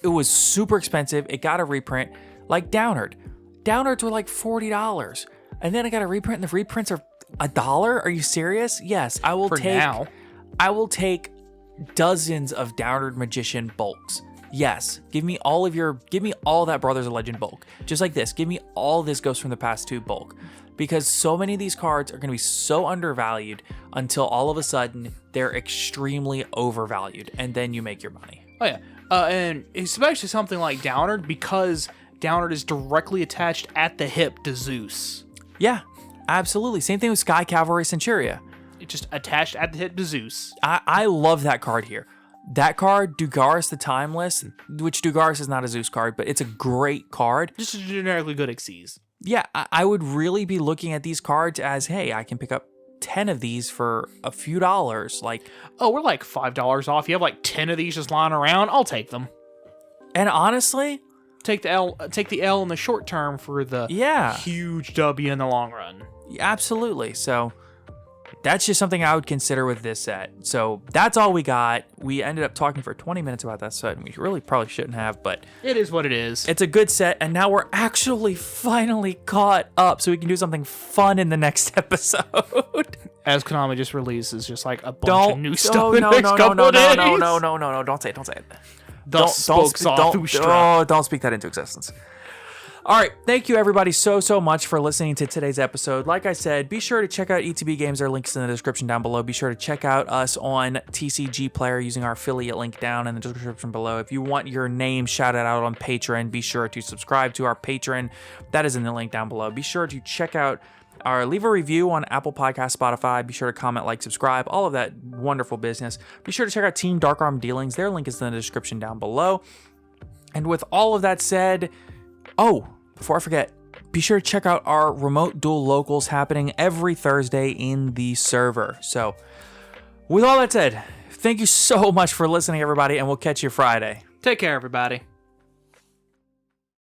it was super expensive. It got a reprint, like Downard. Downards were like $40, and then I got a reprint, and the reprints are $1. Are you serious? Yes, I will I will take dozens of Downard Magician bulks. Yes, give me all that Brothers of Legend bulk. Just like this, give me all this Ghosts from the Past 2 bulk. Because so many of these cards are going to be so undervalued until all of a sudden they're extremely overvalued, and then you make your money. Oh yeah, and especially something like Downard, because Downard is directly attached at the hip to Zeus. Yeah, absolutely. Same thing with Sky Cavalry Centuria. It's just attached at the hip to Zeus. I love that card here. That card, Dugaris the Timeless, which Dugaris is not a Zeus card, but it's a great card. Just a generically good Xyz. Yeah, I would really be looking at these cards as, hey, I can pick up 10 of these for a few dollars. Like, oh, we're like $5 off. You have like 10 of these just lying around. I'll take them. And honestly, take the L in the short term for the huge W in the long run. Absolutely. So that's just something I would consider with this set. So that's all we got. We ended up talking for 20 minutes about that set, and we really probably shouldn't have, but it is what it is. It's a good set, and now we're actually finally caught up, so we can do something fun in the next episode. As Konami just releases just like a bunch of new stuff. No, don't say it. Don't speak that into existence. All right, thank you everybody so much for listening to today's episode. Like I said, be sure to check out ETB Games. Our links in the description down below. Be sure to check out us on TCG Player using our affiliate link down in the description below. If you want your name shouted out on Patreon, be sure to subscribe to our Patreon. That is in the link down below. Be sure to check out leave a review on Apple Podcast, Spotify. Be sure to comment, like, subscribe, all of that wonderful business. Be sure to check out Team Dark Arm Dealings. Their link is in the description down below. And with all of that said, before I forget, be sure to check out our remote duel locals happening every Thursday in the server. So, with all that said, thank you so much for listening, everybody, and we'll catch you Friday. Take care, everybody.